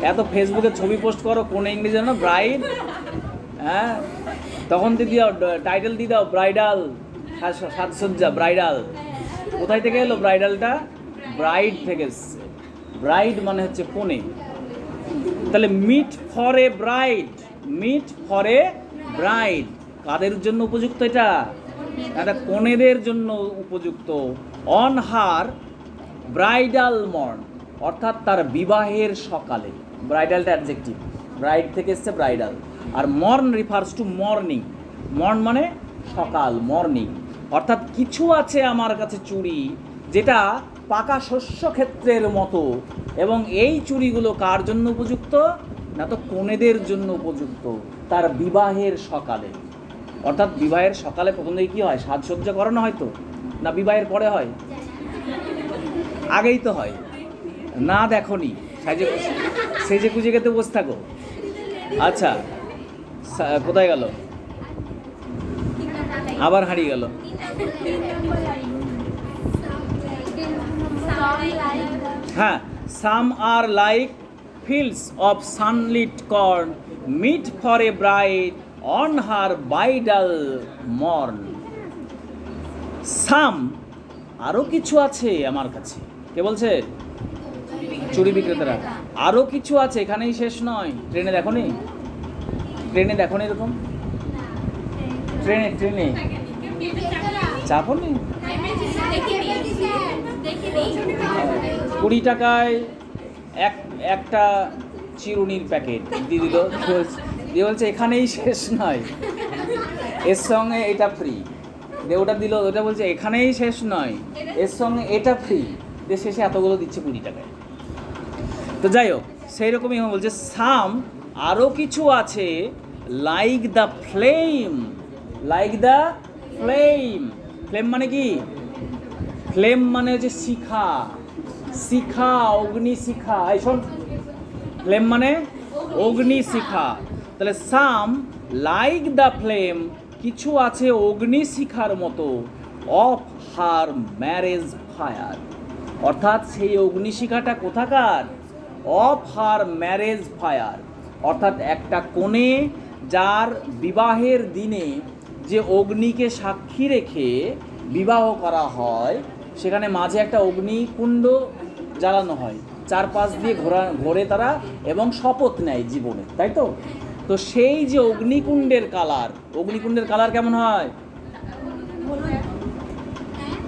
এত ফেসবুকে ছবি পোস্ট করো, কোনে ইংরেজি জানো? ব্রাইড। হ্যাঁ, তখন দিয়ে দাও টাইটেল, দিয়ে দাও ব্রাইডাল, সাজসজ্জা ব্রাইডাল। কোথায় থেকে এলো ব্রাইডালটা? ব্রাইড থেকে এসছে। ব্রাইড মানে হচ্ছে কোনে। তাহলে meet for a bride, meet for a bride কাদের জন্য উপযুক্ত? এটা কনেদের জন্য উপযুক্ত। অন হার ব্রাইডাল মর্ন অর্থাৎ তার বিবাহের সকালে। ব্রাইডালটা অ্যাডজেক্টিভ, ব্রাইড থেকে এসছে ব্রাইডাল। আর morn refers to morning. Morn মানে সকাল, মর্নিং। অর্থাৎ কিছু আছে আমার কাছে চুড়ি যেটা পাকা শস্যক্ষেত্রের মতো, এবং এই চুড়িগুলো কার জন্য উপযুক্ত? না তো কনেদের জন্য উপযুক্ত তার বিবাহের সকালে। অর্থাৎ বিবাহের সকালে প্রথম দিকে কী হয়? সাজসজ্জা করানো হয় তো, না বিবাহের পরে হয়? আগেই তো হয় না? দেখনি সেজে কুজে গেতে বসে থাকো। আচ্ছা, কোথায় গেল? আবার হারিয়ে গেল। হ্যাঁ, সাম are like fields of sunlit corn meet for a bride on her bridal morn. সাম আরও কিছু আছে আমার কাছে, কে বলছে? চুড়ি বিক্রেতারা। আরও কিছু আছে, এখানেই শেষ নয়। ট্রেনে দেখো নি, ট্রেনে দেখো নি এরকম, ট্রেনে চাপো নি, 20 টাকায় একটা চিরুনির প্যাকেট দিয়ে দিল, দিয়ে বলছে এখানেই শেষ নয়, এর সঙ্গে এটা ফ্রি, দিয়ে ওটা দিল, ওটা বলছে এখানেই শেষ নয়, এর সঙ্গে এটা ফ্রি, দিয়ে শেষে এতগুলো দিচ্ছে 20 টাকায়। তো যাই হোক, সেই রকমই বলছে সাম আরও কিছু আছে, like the flame, like the flame. Flame মানে কি? ফ্লেম মানে হচ্ছে শিখা, শিখা, অগ্নি শিখা। এই শোন, ফ্লেম মানে অগ্নি শিখা। তাহলে সাম লাইক দ্য ফ্লেম, কিছু আছে অগ্নি শিখার মতো, অফ হার ম্যারেজ ফায়ার, অর্থাৎ সেই অগ্নিশিখাটা কোথাকার? অফ হার ম্যারেজ ফায়ার, অর্থাৎ একটা কনে যার বিবাহের দিনে যে অগ্নিকে সাক্ষী রেখে বিবাহ করা হয়, সেখানে মাঝে একটা অগ্নিকুণ্ড জ্বালানো হয়, চারপাশ দিয়ে ঘোরে তারা এবং শপথ নেয় জীবনে, তাই তো? তো সেই যে অগ্নিকুণ্ডের কালার, অগ্নিকুণ্ডের কালার কেমন হয়?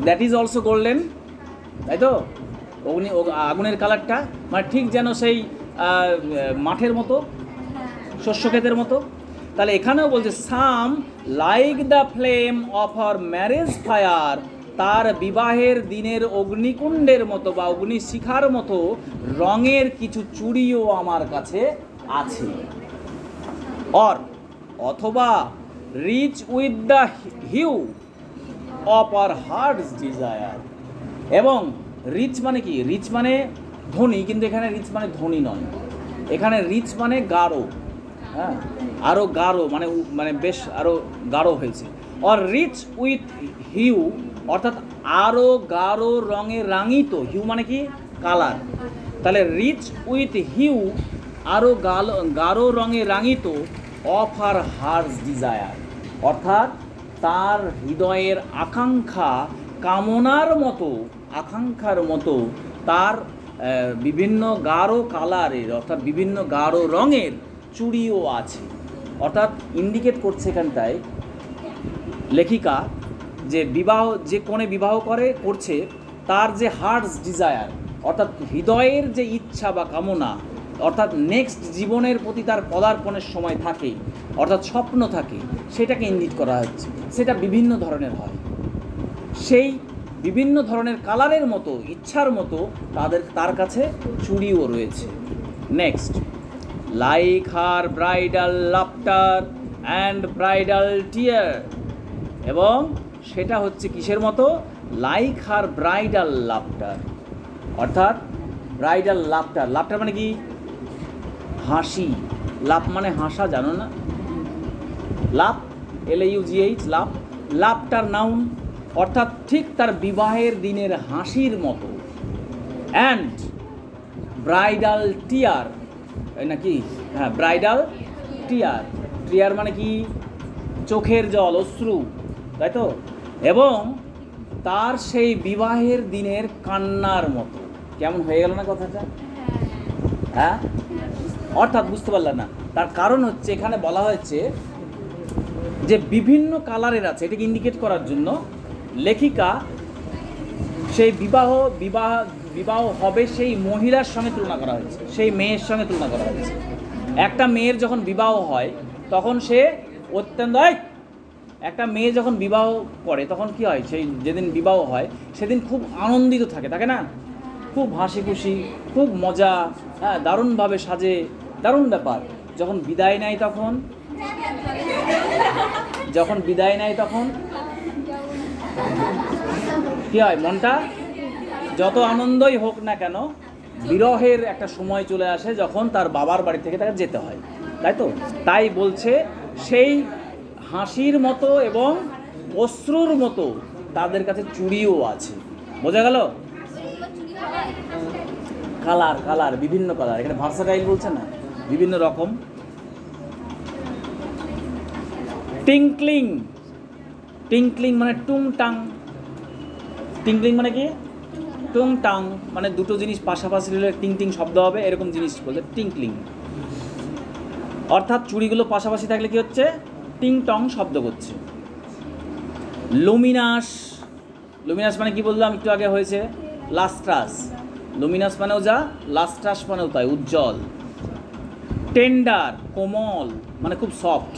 দ্যাট ইজ অলসো গোল্ডেন, তাই তো? আগুনের কালারটা মানে ঠিক যেন সেই মাঠের মতো, শস্য ক্ষেতের মতো। তাহলে এখানেও বলছে সাম like the flame of her marriage fire, তার বিবাহের দিনের অগ্নিকুণ্ডের মতো বা অগ্নিশিখার মতো রঙের কিছু চুড়িও আমার কাছে আছে। অথবা rich with the hue of her heart's desire. এবং রিচ মানে কি? রিচ মানে ধনী, কিন্তু এখানে রিচ মানে ধনী নয়, এখানে রিচ মানে গাঢ়, হ্যাঁ, আরও গাঢ়, মানে মানে বেশ আরও গাঢ় হয়েছে। অর রিচ উইথ হিউ, অর্থাৎ আরও গাঢ় রঙে রাঙিত। হিউ মানে কি? কালার। তাহলে রিচ উইথ হিউ, আরও গাঢ় রঙে রাঙিত, অফ হার হার্টস ডিজায়ার, অর্থাৎ তার হৃদয়ের আকাঙ্ক্ষা, কামনার মতো, আকাঙ্ক্ষার মতো তার বিভিন্ন গাঢ় কালারের, অর্থাৎ বিভিন্ন গাঢ় রঙের চুড়িও আছে। অর্থাৎ ইন্ডিকেট করছে এখানটায় লেখিকা যে বিবাহ, যে কোণে বিবাহ করছে তার যে হার্টস ডিজায়ার, অর্থাৎ হৃদয়ের যে ইচ্ছা বা কামনা, অর্থাৎ নেক্সট জীবনের প্রতি তার পদার্পণের সময় থাকে, অর্থাৎ স্বপ্ন থাকে, সেটাকে ইঙ্গিত করা হচ্ছে। সেটা বিভিন্ন ধরনের হয়, সেই বিভিন্ন ধরনের কালারের মতো, ইচ্ছার মতো তার কাছে চুড়িও রয়েছে। Next, like her bridal laughter and bridal tear, এবং সেটা হচ্ছে কিসের মতো? লাইক হার ব্রাইডাল লাফটার, অর্থাৎ ব্রাইডাল লাফটার, লাফটার মানে কি? হাসি। লাফ মানে হাসা, জানো না? লাফ, LAUGH, লাফ। লাফটার নাউন, অর্থাৎ ঠিক তার বিবাহের দিনের হাসির মতো। অ্যান্ড ব্রাইডাল টিয়ার, নাকি? হ্যাঁ, ব্রাইডাল টিয়ার, টিয়ার মানে কি? চোখের জল, অশ্রু, তাই তো? এবং তার সেই বিবাহের দিনের কান্নার মতো। কেমন হয়ে গেল না কথাটা? হ্যাঁ, অর্থাৎ বুঝতে পারলাম না, তার কারণ হচ্ছে এখানে বলা হয়েছে যে বিভিন্ন কালারের আছে, এটাকে ইন্ডিকেট করার জন্য লেখিকা সেই বিবাহ হবে সেই মহিলার সঙ্গে তুলনা করা হয়েছে, সেই মেয়ের সঙ্গে তুলনা করা হয়েছে। একটা মেয়ের যখন বিবাহ হয় তখন সে অত্যন্ত, একটা মেয়ে যখন বিবাহ করে তখন কি হয়? সেই যেদিন বিবাহ হয় সেদিন খুব আনন্দিত থাকে না? খুব হাসি খুশি, খুব মজা, হ্যাঁ, দারুণভাবে সাজে, দারুণ ব্যাপার। যখন বিদায় নেয় তখন কি হয়? মনটা যত আনন্দই হোক না কেন, বিরহের একটা সময় চলে আসে যখন তার বাবার বাড়ি থেকে তাকে যেতে হয়, তাই তো? তাই বলছে সেই হাসির মতো এবং অশ্রুর মতো তাদের কাছে চুড়িও আছে। বোঝা গেল? কালার কালার বিভিন্ন কালার, এখানে ভার্সাটাইল বলছে না, বিভিন্ন রকম। টিংক্লিং, টিংক্লিং মানে টুংটাং। টিংক্লিং মানে কি? টুংটাং মানে দুটো জিনিস পাশাপাশি হলে টিং টিং শব্দ হবে, এরকম জিনিস বলতে টিংক্লিং। অর্থাৎ চুড়িগুলো পাশাপাশি থাকলে কি হচ্ছে? টিং টং শব্দ করছে। লুমিনাস, লুমিনাস মানে কি বললাম একটু আগে হয়েছে? লাস্ট্রাস। লুমিনাস মানেও যা, লাস্ট্রাস মানেও তাই, উজ্জ্বল। টেন্ডার, কোমল মানে খুব soft,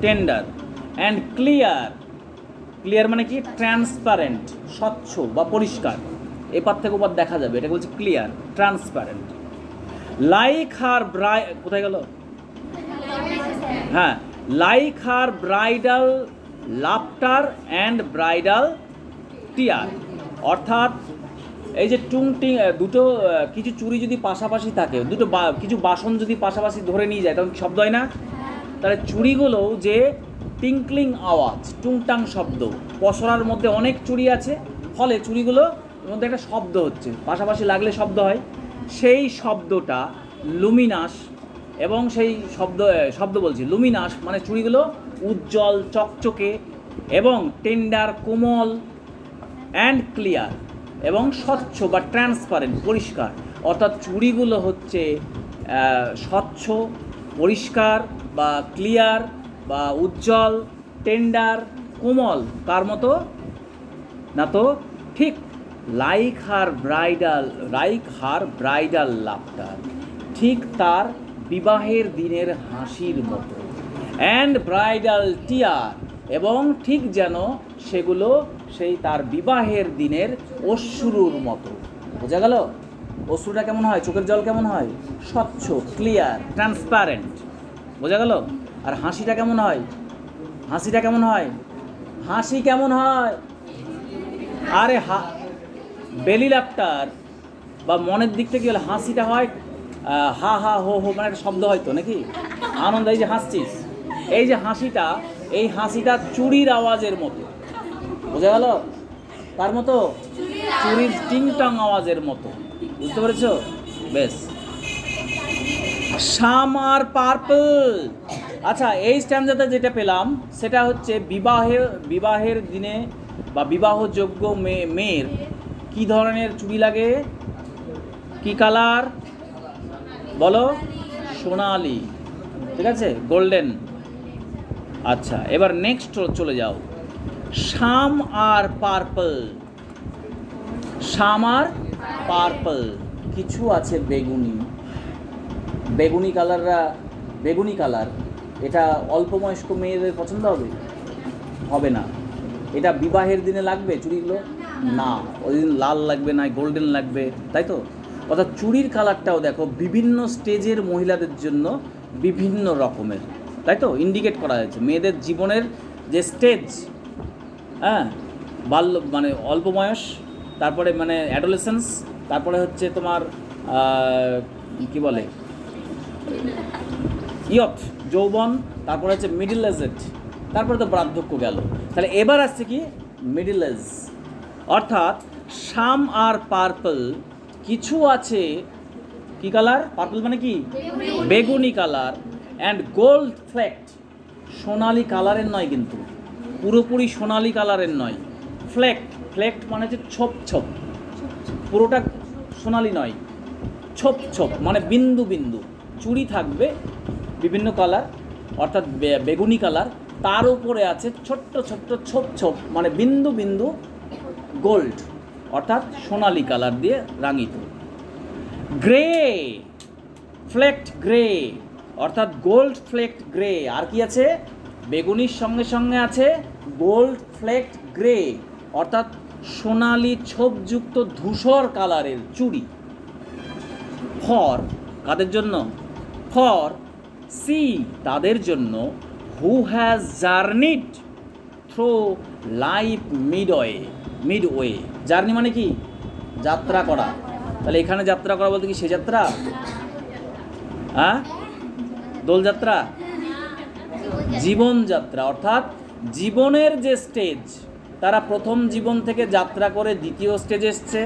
tender. And clear, clear মানে কি? ট্রান্সপারেন্ট, স্বচ্ছ বা পরিষ্কার, এপার থেকে ওপার দেখা যাবে, এটা বলছে ক্লিয়ার, ট্রান্সপারেন্ট। লাইক হার কোথায় গেল? হ্যাঁ, like her bridal laughter and bridal tear. অর্থাৎ এই যে টুংটিং, দুটো কিছু চুড়ি যদি পাশাপাশি থাকে, দুটো কিছু বাসন যদি পাশাপাশি ধরে নিয়ে যায় তখন শব্দ হয় না? তাহলে চুড়িগুলো যে টিংক্লিং আওয়াজ, টুংটাং শব্দ, পসরার মধ্যে অনেক চুড়ি আছে, ফলে চুড়িগুলোর মধ্যে একটা শব্দ হচ্ছে, পাশাপাশি লাগলে শব্দ হয়, সেই শব্দটা লুমিনাস। এবং সেই শব্দ বলছি, লুমিনাস মানে চুড়িগুলো উজ্জ্বল, চকচকে এবং টেন্ডার, কোমল, অ্যান্ড ক্লিয়ার এবং স্বচ্ছ বা ট্রান্সপারেন্ট, পরিষ্কার। অর্থাৎ চুড়িগুলো হচ্ছে স্বচ্ছ, পরিষ্কার বা ক্লিয়ার বা উজ্জ্বল, টেন্ডার, কোমল। কার মতো? না তো, ঠিক লাইক হার ব্রাইডাল লাফটার, ঠিক তার বিবাহের দিনের হাসির মতো। অ্যান্ড ব্রাইডাল টিয়ার, এবং ঠিক যেন সেগুলো সেই তার বিবাহের দিনের অশ্রুর মতো। বোঝা গেল? অশ্রুটা কেমন হয়? চোখের জল কেমন হয়? স্বচ্ছ, ক্লিয়ার, ট্রান্সপারেন্ট। বোঝা গেল? আর হাসিটা কেমন হয়? হাসিটা কেমন হয়? হাসি কেমন হয়? আরে বেলি লাফটার বা মনের দিক থেকে গেলে হাসিটা হয় হা হা হো হো, মানে একটা শব্দ হয়তো নাকি? আনন্দ, এই যে হাসছিস, এই যে হাসিটা, এই হাসিটা চুড়ির আওয়াজের মতো। বোঝা গেল? তার মতো, চুড়ির টিংটং আওয়াজের মতো। বুঝতে পেরেছ? বেশ। শাম আর পার্পল। আচ্ছা, এই স্ট্যান্ডাতে যেটা পেলাম সেটা হচ্ছে বিবাহের দিনে বা বিবাহযোগ্য মেয়ের কি ধরনের চুড়ি লাগে? কি কালার বলো? সোনালি, ঠিক আছে, গোল্ডেন। আচ্ছা, এবার নেক্সট চলে যাও। শাম আর পার্পল, শাম আর পার্পল, কিছু আছে বেগুনি, বেগুনি কালার। এটা অল্পবয়স্ক মেয়েদের পছন্দ হবে না। এটা বিবাহের দিনে লাগবে চুড়িগুলো? না, ওই দিন লাল লাগবে না, গোল্ডেন লাগবে, তাই তো? অর্থাৎ চুড়ির কালারটাও দেখো বিভিন্ন স্টেজের মহিলাদের জন্য বিভিন্ন রকমের, তাই তো ইন্ডিকেট করা হয়েছে। মেয়েদের জীবনের যে স্টেজ, হ্যাঁ, বাল্য মানে অল্প বয়স, তারপরে মানে অ্যাডোলেসেন্স, তারপরে হচ্ছে তোমার কি বলে ইয়থ, যৌবন, তারপরে হচ্ছে মিডল এজেড, তারপরে তো বার্ধক্য গেল। তাহলে এবার আসছে কি? Middle age. অর্থাৎ শাম আর পার্পল, কিছু আছে কি কালার? পার্পল মানে কি? বেগুনি কালার। অ্যান্ড গোল্ড ফ্লেক্ট, সোনালি কালারের নয় কিন্তু, পুরোপুরি সোনালি কালারের নয়। ফ্লেক্ট মানে হচ্ছে ছোপ ছোপ, পুরোটা সোনালি নয়, ছোপ ছোপ মানে বিন্দু বিন্দু। চুড়ি থাকবে বিভিন্ন কালার, অর্থাৎ বেগুনি কালার, তার উপরে আছে ছোট্ট ছোট্ট ছোপ ছোপ মানে বিন্দু বিন্দু গোল্ড, অর্থাৎ সোনালি কালার দিয়ে রাঙিত। গ্রে, ফ্লেক্ট গ্রে, অর্থাৎ গোল্ড ফ্লেক্ট গ্রে। আর কি আছে? বেগুনির সঙ্গে সঙ্গে আছে গোল্ড ফ্লেক্ট গ্রে, অর্থাৎ সোনালি ছোপযুক্ত ধূসর কালারের চুড়ি। ফর, কাদের জন্য? ফর সি, তাদের জন্য, who has journeyed through life midway. Journey মানে কি? যাত্রা করা। তাহলে এখানে যাত্রা করা বলতে কি সে যাত্রা? হ্যাঁ, দোলযাত্রা, জীবনযাত্রা। অর্থাৎ জীবনের যে স্টেজ, তারা প্রথম জীবন থেকে যাত্রা করে দ্বিতীয় স্টেজ এসছে,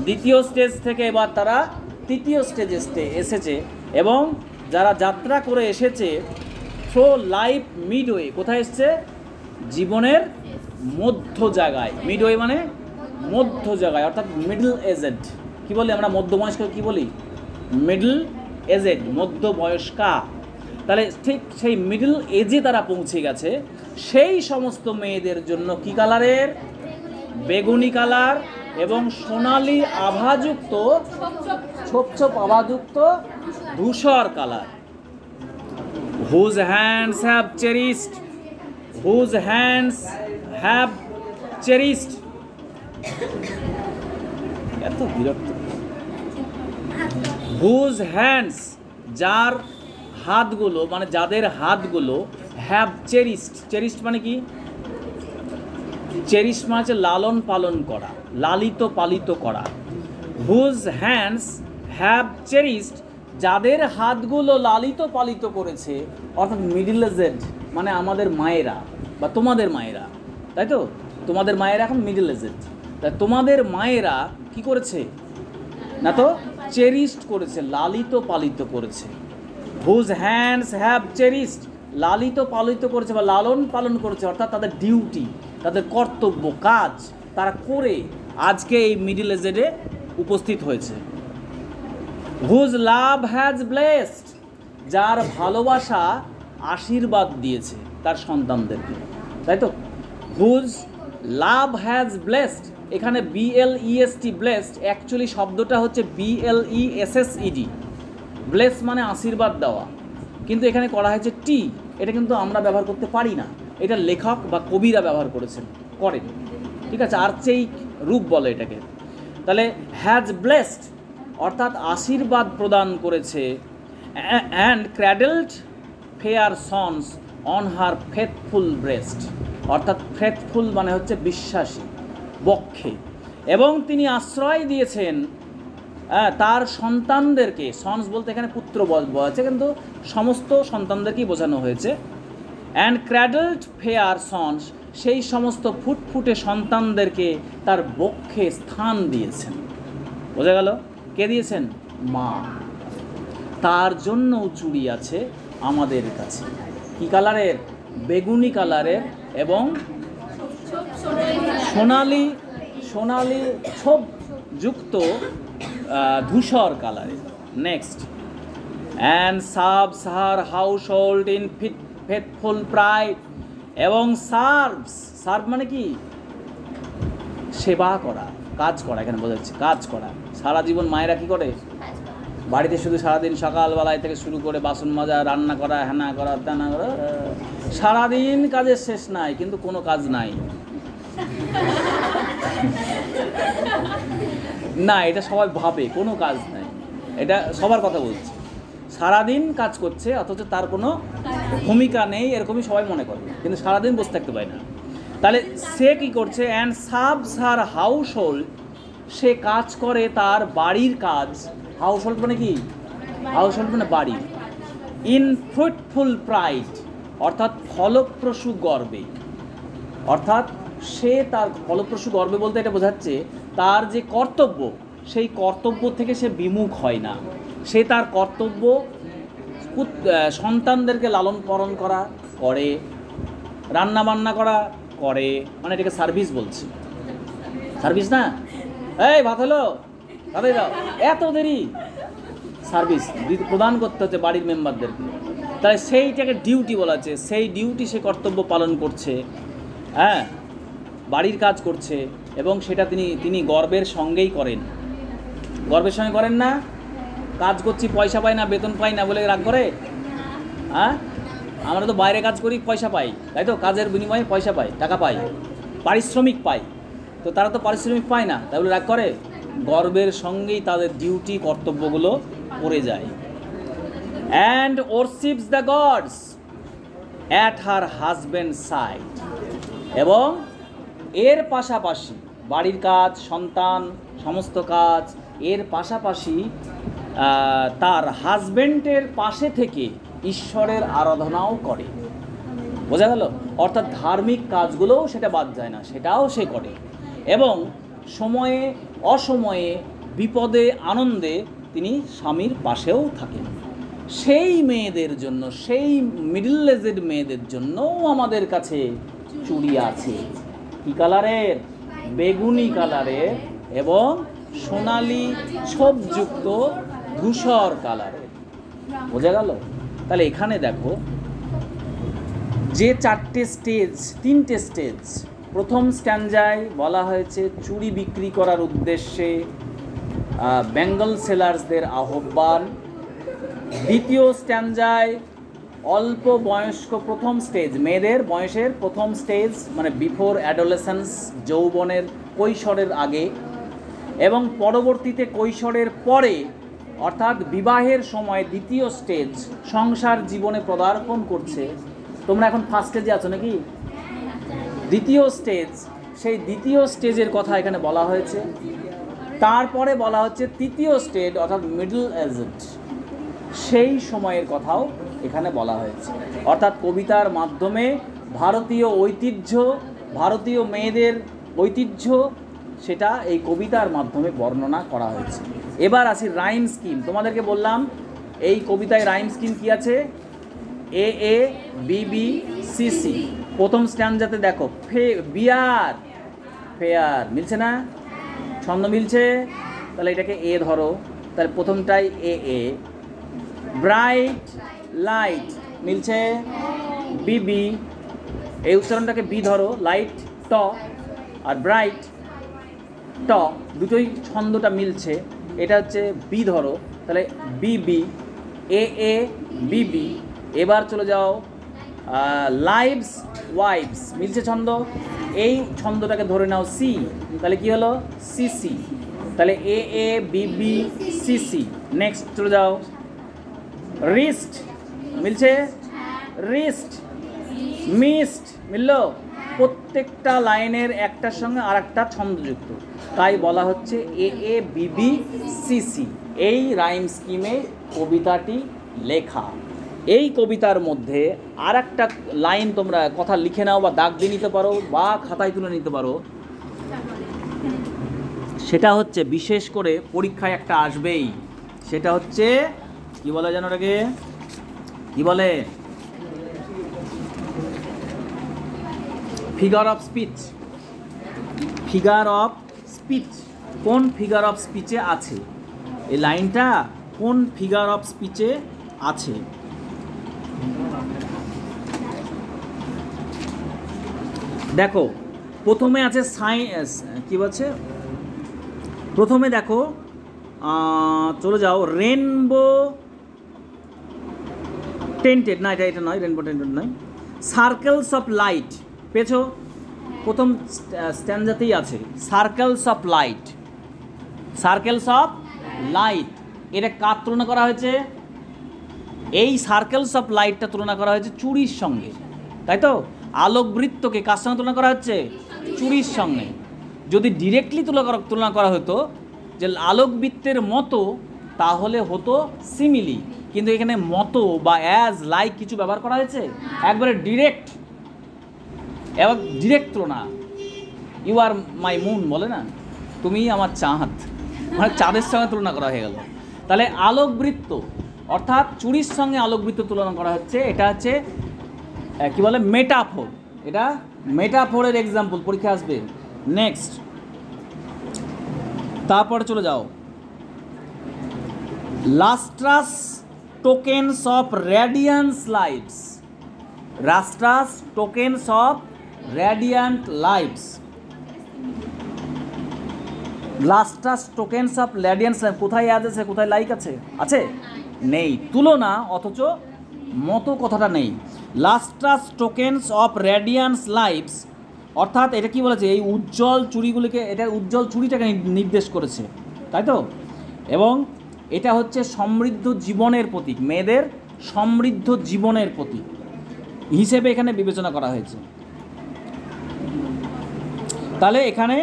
দ্বিতীয় স্টেজ থেকে এবার তারা তৃতীয় স্টেজে এসেছে, এবং যারা যাত্রা করে এসেছে থ্রো লাইফ মিডওয়ে, কোথায় এসছে? জীবনের মধ্য জায়গায়। মিডওয়ে মানে মধ্য জায়গায়, অর্থাৎ মিডল এজেড। কি বলি আমরা মধ্যবয়স্ক, কি বলি? মিডল এজেড, মধ্যবয়স্কা। তাহলে ঠিক সেই মিডল এজে তারা পৌঁছে গেছে। সেই সমস্ত মেয়েদের জন্য কি কালারের? বেগুনি কালার এবং সোনালি আভাযুক্ত, ছোপ ছোপ আভাযুক্ত ধূসর colour. Whose hands have cherished, whose hands have cherished. এত বিরক্ত। হুজ হ্যান্ডস, যার হাতগুলো, মানে যাদের হাতগুলো, হ্যাভ চেরিস্ট। চেরিস্ট মানে কি? চেরিস্ট মানে হচ্ছে লালন পালন করা, লালিত পালিত করা। হুজ হ্যান্ডস হ্যাভ চেরিস্ট, যাদের হাতগুলো লালিত পালিত করেছে, অর্থাৎ মিডল এজেড, মানে আমাদের মায়েরা বা তোমাদের মায়েরা, তাই তো? তোমাদের মায়েরা এখন মিডল এজেড। তাই তোমাদের মায়েরা কি করেছে না তো? চেরিস্ট করেছে, লালিত পালিত করেছে। হুজ হ্যান্ডস হ্যাভ চেরিস্ট, লালিত পালিত করেছে বা লালন পালন করেছে, অর্থাৎ তাদের ডিউটি, তাদের কর্তব্য, কাজ তারা করে আজকে এই মিডল এজেডে উপস্থিত হয়েছে। হুজ লাভ হ্যাজ ব্লেসড, যার ভালোবাসা আশীর্বাদ দিয়েছে তার সন্তানদেরকে, তাই তো? হুজ লাভ হ্যাজ ব্লেসড, এখানে BLEST ব্লেসড, অ্যাকচুয়ালি শব্দটা হচ্ছে BLESSED। ব্লেস মানে আশীর্বাদ দেওয়া, কিন্তু এখানে করা হয়েছে টি। এটা কিন্তু আমরা ব্যবহার করতে পারি না, এটা লেখক বা কবিরা ব্যবহার করেন, ঠিক আছে? আর্চেইক রূপ বলে এটাকে। তাহলে হ্যাজ ব্লেসড অর্থাৎ আশীর্বাদ প্রদান করেছে। And cradled fair sons on her faithful breast, অর্থাৎ ফেথফুল মানে হচ্ছে বিশ্বাসী, বক্ষে। এবং তিনি আশ্রয় দিয়েছেন তার সন্তানদেরকে। সন্স বলতে এখানে পুত্র বোঝাচ্ছে, কিন্তু সমস্ত সন্তানদেরকেই বোঝানো হয়েছে। অ্যান্ড ক্র্যাডেলড ফেয়ার সন্স, সেই সমস্ত ফুটফুটে সন্তানদেরকে তার বক্ষে স্থান দিয়েছেন। বোঝা গেল? কে দিয়েছেন? মা। তার জন্যও চুড়ি আছে আমাদের কাছে। কি কালারের? বেগুনি কালারের এবং সোনালি সোনালি ছোপ যুক্ত ধূসর কালারের। Next, and serves her house hold in faithful pride, এবং সার্ভস, সার্ভ মানে কি? সেবা করা, কাজ করা, এখানে বোঝা যাচ্ছে কাজ করা। সারা জীবন মায়েরা কী করে? বাড়িতে শুধু সারাদিন সকালবেলায় থেকে শুরু করে বাসন মাজা, রান্না করা, হ্যানা করা, ত্যানা করা, সারাদিন কাজের শেষ নাই, কিন্তু কোনো কাজ নাই। না, এটা সবাই ভাবে কোনো কাজ নাই, এটা সবার কথা বলছি। সারাদিন কাজ করছে অথচ তার কোনো ভূমিকা নেই, এরকমই সবাই মনে করে, কিন্তু সারাদিন বসে থাকতে পারে না। তাহলে সে কি করছে? And serves her household, সে কাজ করে তার বাড়ির কাজ। হাউস হোল্ড মানে কি? হাউস হোল্ড মানে বাড়ি। ইন ফ্রুটফুল প্রাইড, অর্থাৎ ফলপ্রসূ গর্বে, অর্থাৎ সে তার ফলপ্রসূ গর্বে বলতে এটা বোঝাচ্ছে তার যে কর্তব্য, সেই কর্তব্য থেকে সে বিমুখ হয় না। সে তার কর্তব্য সন্তানদেরকে লালন পালন করা করে, রান্না বান্না করা করে, মানে এটাকে সার্ভিস বলছি। সার্ভিস না? এই ভাত হলো, ভাতই দাও, এত দেরি, সার্ভিস প্রদান করতে হচ্ছে বাড়ির মেম্বারদেরকে। তাই সেইটাকে ডিউটি বলা আছে, সেই ডিউটি সে কর্তব্য পালন করছে, হ্যাঁ, বাড়ির কাজ করছে, এবং সেটা তিনি গর্বের সঙ্গেই করেন। গর্বের সঙ্গে করেন না? কাজ করছি পয়সা পাই না, বেতন পাই না বলে রাগ করে? হ্যাঁ, আমরা তো বাইরে কাজ করি, পয়সা পাই, তাই তো? কাজের বিনিময়ে পয়সা পাই, টাকা পাই, পারিশ্রমিক পাই। তো তারা তো পারিশ্রমিক পায় না, তাই বলে রাগ করে? গর্বের সঙ্গেই তাদের ডিউটি, কর্তব্যগুলো করে যায়। And worships the gods at her husband side, এবং এর পাশাপাশি বাড়ির কাজ, সন্তান, সমস্ত কাজ, এর পাশাপাশি তার হাজব্যান্ডের পাশে থেকে ঈশ্বরের আরাধনাও করে। বোঝা গেল? অর্থাৎ ধার্মিক কাজগুলোও সেটা বাদ যায় না, সেটাও সে করে। এবং সময়ে অসময়ে বিপদে আনন্দে তিনি স্বামীর পাশেও থাকেন। সেই মেয়েদের জন্য, সেই মিডল এজেড মেয়েদের জন্যও আমাদের কাছে চুড়ি আছে। কী কালারের? বেগুনি কালারের এবং সোনালি ছোপযুক্ত ধূসর কালারের। বোঝা গেল? তাহলে এখানে দেখো যে তিনটে স্টেজ। প্রথম স্ট্যান্ডায় বলা হয়েছে চুড়ি বিক্রি করার উদ্দেশ্যে বেঙ্গল সেলার্সদের আহ্বান। দ্বিতীয় স্ট্যান্ডায় অল্প বয়স্ক প্রথম স্টেজ, মেয়েদের বয়সের প্রথম স্টেজ, মানে বিফোর অ্যাডোলেসেন্স, যৌবনের কৈশোরের আগে এবং পরবর্তীতে কৈশোরের পরে অর্থাৎ বিবাহের সময় দ্বিতীয় স্টেজ, সংসার জীবনে পদার্পণ করছে। তোমরা এখন ফার্স্ট স্টেজে আছো নাকি? দ্বিতীয় স্টেজ, সেই দ্বিতীয় স্টেজের কথা এখানে বলা হয়েছে। তারপরে বলা হচ্ছে তৃতীয় স্টেজ অর্থাৎ মিডল এজড, সেই সময়ের কথাও এখানে বলা হয়েছে। অর্থাৎ কবিতার মাধ্যমে ভারতীয় ঐতিহ্য, ভারতীয় মেয়েদের ঐতিহ্য, সেটা এই কবিতার মাধ্যমে বর্ণনা করা হয়েছে। এবার আসি রাইম স্কিম। তোমাদেরকে বললাম এই কবিতায় রাইম স্কিম কী আছে? এ A B B C C. প্রথম স্ট্যান্ডাতে দেখো বিয়ার ফেয়ার, মিলছে না? ছন্দ মিলছে? তাহলে এটাকে এ ধরো, তাহলে প্রথমটাই এ এ। ব্রাইট লাইট মিলছে? বিবি, এই উচ্চারণটাকে বি ধরো, লাইট ট আর ব্রাইট ট, দুটোই ছন্দটা মিলছে, এটা হচ্ছে বি ধরো, তাহলে বিবি, এ এ বিবি। এবার চলে যাও লাইভস ওয়াইভস, মিলছে ছন্দ, এই ছন্দটাকে ধরে নাও সি, তাহলে কি হলো? সিসি, তাহলে এ এ বিবি সিসি। নেক্সট চলে যাও রিস্ট, মিলছে? রিস্ট, মিস্ট, মিললো? প্রত্যেকটা লাইনের একটার সঙ্গে আর একটা ছন্দযুক্ত, তাই বলা হচ্ছে এ এ বিবি সিসি। এই রাইম স্কিমে কবিতাটি লেখা। এই কবিতার মধ্যে আর একটা লাইন তোমরা কথা লিখে নাও বা দাগ দিয়ে নিতে পারো বা খাতায় তুলে নিতে পারো। সেটা হচ্ছে বিশেষ করে পরীক্ষায় একটা আসবেই, সেটা হচ্ছে কি বলে জানো ওটাকে? কি বলে? Figure of speech. Figure of speech কোন ফিগার অফ স্পিচে আছে? এই লাইনটা কোন ফিগার অফ স্পিচে আছে? দেখো প্রথমে আছে কি বলছে? প্রথমে দেখো চলে যাও রেনবো টেন্টেড, না এটা নয়, রেনবো টেন্টেড নয়, সার্কেলস অফ লাইট পেয়েছো? প্রথম স্ট্যান্ডাতেই আছে circles of light. Circles of light এটা কার তুলনা করা হয়েছে? এই সার্কেলস অফ লাইটটা তুলনা করা হয়েছে চুড়ির সঙ্গে, তাই তো? আলোকবৃত্তকে কার সঙ্গে তুলনা করা হচ্ছে? চুড়ির সঙ্গে। যদি ডিরেক্টলি তুলনা করা হতো যে আলোকবৃত্তের মতো, তাহলে হতো সিমিলি, কিন্তু এখানে মতো বা অ্যাজ লাইক কিছু ব্যবহার করা হয়েছে, একবারে ডিরেক্ট, এবার ডিরেক্ট তুলনা। ইউ আর মাই মুন বলে না, তুমি আমার চাঁদ, মানে চাঁদের সঙ্গে তুলনা করা হয়ে গেল। তাহলে আলোকবৃত্ত অর্থাৎ চুড়ির সঙ্গে আলোকবৃত্ত তুলনা করা হচ্ছে, এটা হচ্ছে কি বলে? মেটাফোর। এটা মেটাফোরের এক্সাম্পল, পরীক্ষা আসবে। নেক্সট, তারপরে চলে যাও lustrous tokens of radiance lights. Lustrous tokens of radiant lights. Lustrous tokens of radiance light, কোথায় অ্যাজ আছে, কোথায় লাইক আছে? আছে? নেই। তুলনা অথচ মতো কথাটা নেই। Lustrous tokens of radiance lights অর্থাৎ এটা কি বলেছে? এই উজ্জ্বল চুড়িগুলিকে, এটা উজ্জ্বল চুড়িটাকে নির্দেশ করেছে, তাই তো? এবং এটা হচ্ছে সমৃদ্ধ জীবনের প্রতীক, মেয়েদের সমৃদ্ধ জীবনের প্রতীক হিসেবে এখানে বিবেচনা করা হয়েছে। তাহলে এখানে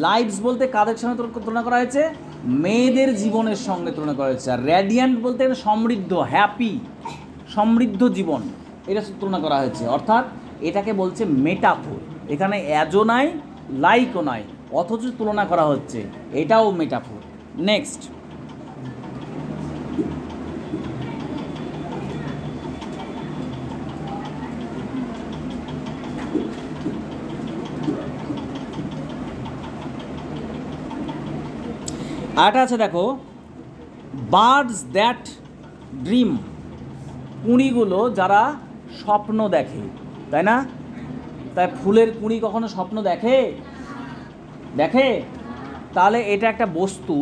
লাইটস বলতে কাদের সঙ্গে তুলনা করা হয়েছে? মেয়েদের জীবনের সঙ্গে তুলনা করা হয়েছে। আর রেডিয়ান্ট বলতে সমৃদ্ধ, হ্যাপি, সমৃদ্ধ জীবন, এটা তুলনা করা হয়েছে। অর্থাৎ এটাকে বলছে মেটাফোর। এখানে অ্যাজও নাই, লাইকও নাই, অথচ তুলনা করা হচ্ছে, এটাও মেটাফোর। নেক্সট, আরেকটা আছে দেখো, বার্ডস দ্যাট ড্রিম, কুঁড়িগুলো যারা স্বপ্ন দেখে, তাই না? তাই ফুলের কুঁড়ি কখনো স্বপ্ন দেখে? দেখে? তাহলে এটা একটা বস্তু,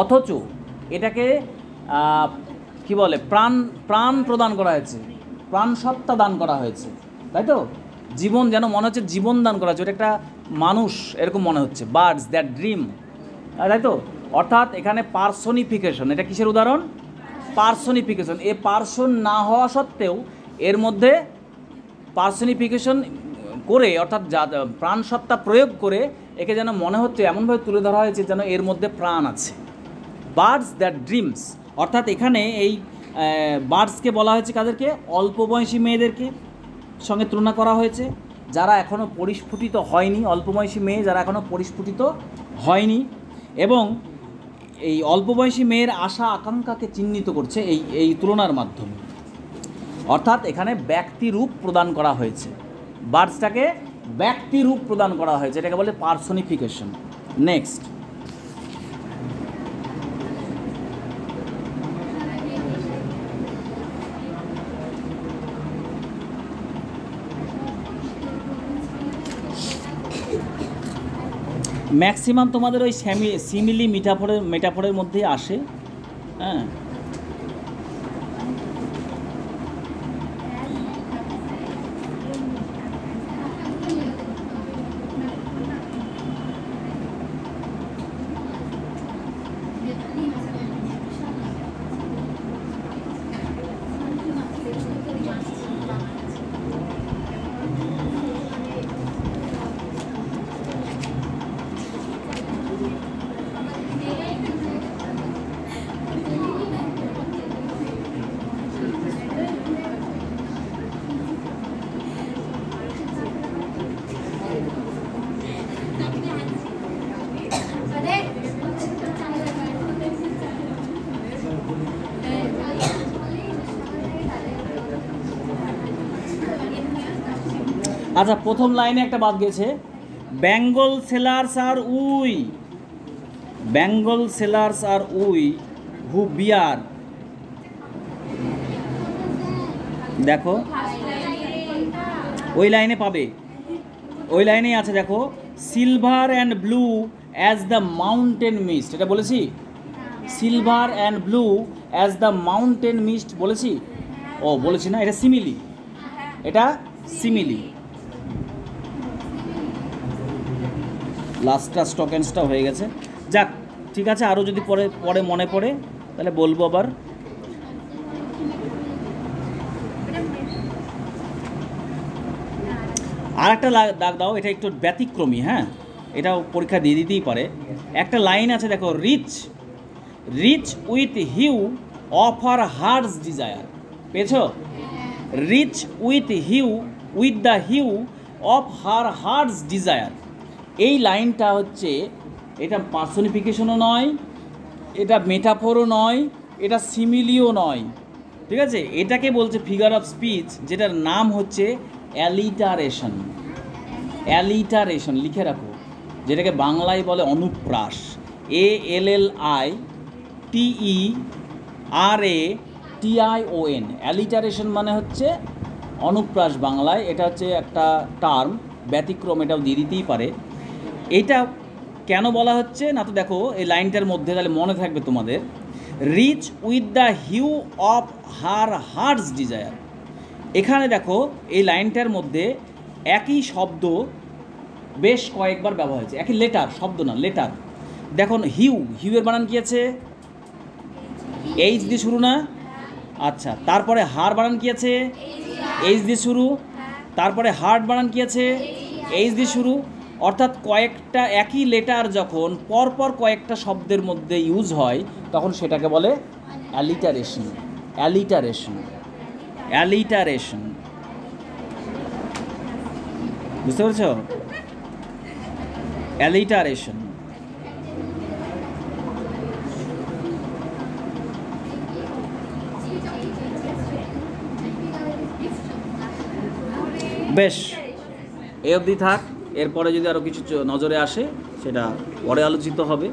অথচ এটাকে কি বলে, প্রাণ প্রদান করা হয়েছে, প্রাণ সত্তা দান করা হয়েছে, তাই তো? জীবন, যেন মনে হচ্ছে জীবন দান করা হচ্ছে, ওটা একটা মানুষ এরকম মনে হচ্ছে। বার্ডস দ্যাট ড্রিম, তাই তো? অর্থাৎ এখানে পার্সনিফিকেশন, এটা কিসের উদাহরণ? পার্সনিফিকেশন। এ পার্সন না হওয়া সত্ত্বেও এর মধ্যে পার্সনিফিকেশন করে, অর্থাৎ প্রাণসত্তা প্রয়োগ করে একে যেন মনে হচ্ছে, এমনভাবে তুলে ধরা হয়েছে যেন এর মধ্যে প্রাণ আছে। বার্ডস দ্যাট ড্রিমস, অর্থাৎ এখানে এই বার্ডসকে বলা হয়েছে কাদেরকে? অল্প বয়সী মেয়েদেরকে সঙ্গে তুলনা করা হয়েছে, যারা এখনও পরিস্ফুটিত হয়নি, অল্প বয়সী মেয়ে যারা এখনও পরিস্ফুটিত হয়নি, এবং এই অল্প বয়সী মেয়ের আশা আকাঙ্ক্ষাকে চিহ্নিত করছে এই তুলনার মাধ্যমে। অর্থাৎ এখানে ব্যক্তিরূপ প্রদান করা হয়েছে, বার্ডসটাকে ব্যক্তিরূপ প্রদান করা হয়েছে, এটাকে বলে পার্সনিফিকেশন। নেক্সট, ম্যাক্সিমাম তোমাদের ওই সিমিলি মেটাফোরের মধ্যেই আসে। হ্যাঁ, আচ্ছা, প্রথম লাইনে একটা বাদ গেছে, Bengal sellers are we, Bengal sellers are we who bear, দেখো ওই লাইনে পাবে, ওই লাইনেই আছে দেখো, silver and blue as the mountain mist, এটা বলেছি? Silver and blue as the mountain mist বলেছি? ও বলেছি না, এটা সিমিলি, এটা সিমিলি। লাস্টটা স্টকেন্সটা হয়ে গেছে, যাক ঠিক আছে, আরও যদি পরে মনে পড়ে তাহলে বলবো আবার। আর একটা দাগ দাও, এটা একটু ব্যতিক্রমী, হ্যাঁ, এটাও পরীক্ষা দিয়ে দিতেই পারে। একটা লাইন আছে দেখো, rich rich with hue of her heart's desire, পেয়েছ? Rich with hue, with the hue of her heart's desire, এই লাইনটা হচ্ছে, এটা পার্সনিফিকেশনও নয়, এটা মেটাফোরও নয়, এটা সিমিলিও নয়, ঠিক আছে? এটাকে বলছে ফিগার অফ স্পিচ, যেটার নাম হচ্ছে অ্যালিটারেশন। অ্যালিটারেশন লিখে রাখো, যেটাকে বাংলায় বলে অনুপ্রাস, ALLITERATION। অ্যালিটারেশন মানে হচ্ছে অনুপ্রাস বাংলায়, এটা হচ্ছে একটা টার্ম, ব্যতিক্রম এটাও দিয়ে দিতেই পারে। এইটা কেন বলা হচ্ছে না, তো দেখো এই লাইনটার মধ্যে, তাহলে মনে থাকবে তোমাদের, rich with the hue of her heart's desire, এখানে দেখো এই লাইনটার মধ্যে একই শব্দ বেশ কয়েকবার ব্যবহার হয়েছে, একই লেটার, শব্দ না লেটার। দেখো হিউ, হিউয়ের বানান কী আছে? এইচ দিয়ে শুরু না? আচ্ছা, তারপরে হার বানান কী আছে? এইচ দিয়ে শুরু। তারপরে হার্ট বানান কী আছে? এইচ দিয়ে শুরু। অর্থাৎ কয়েকটা একই লেটার যখন পরপর কয়েকটা শব্দের মধ্যে ইউজ হয় তখন সেটাকে বলে অ্যালিটারেশন। Alliteration, alliteration. বুঝতে পেরেছ? অ্যালিটারেশন। বেশ, এ অবধি থাক। এরপরে যদি আরও কিছু নজরে আসে সেটা পরে আলোচিত হবে।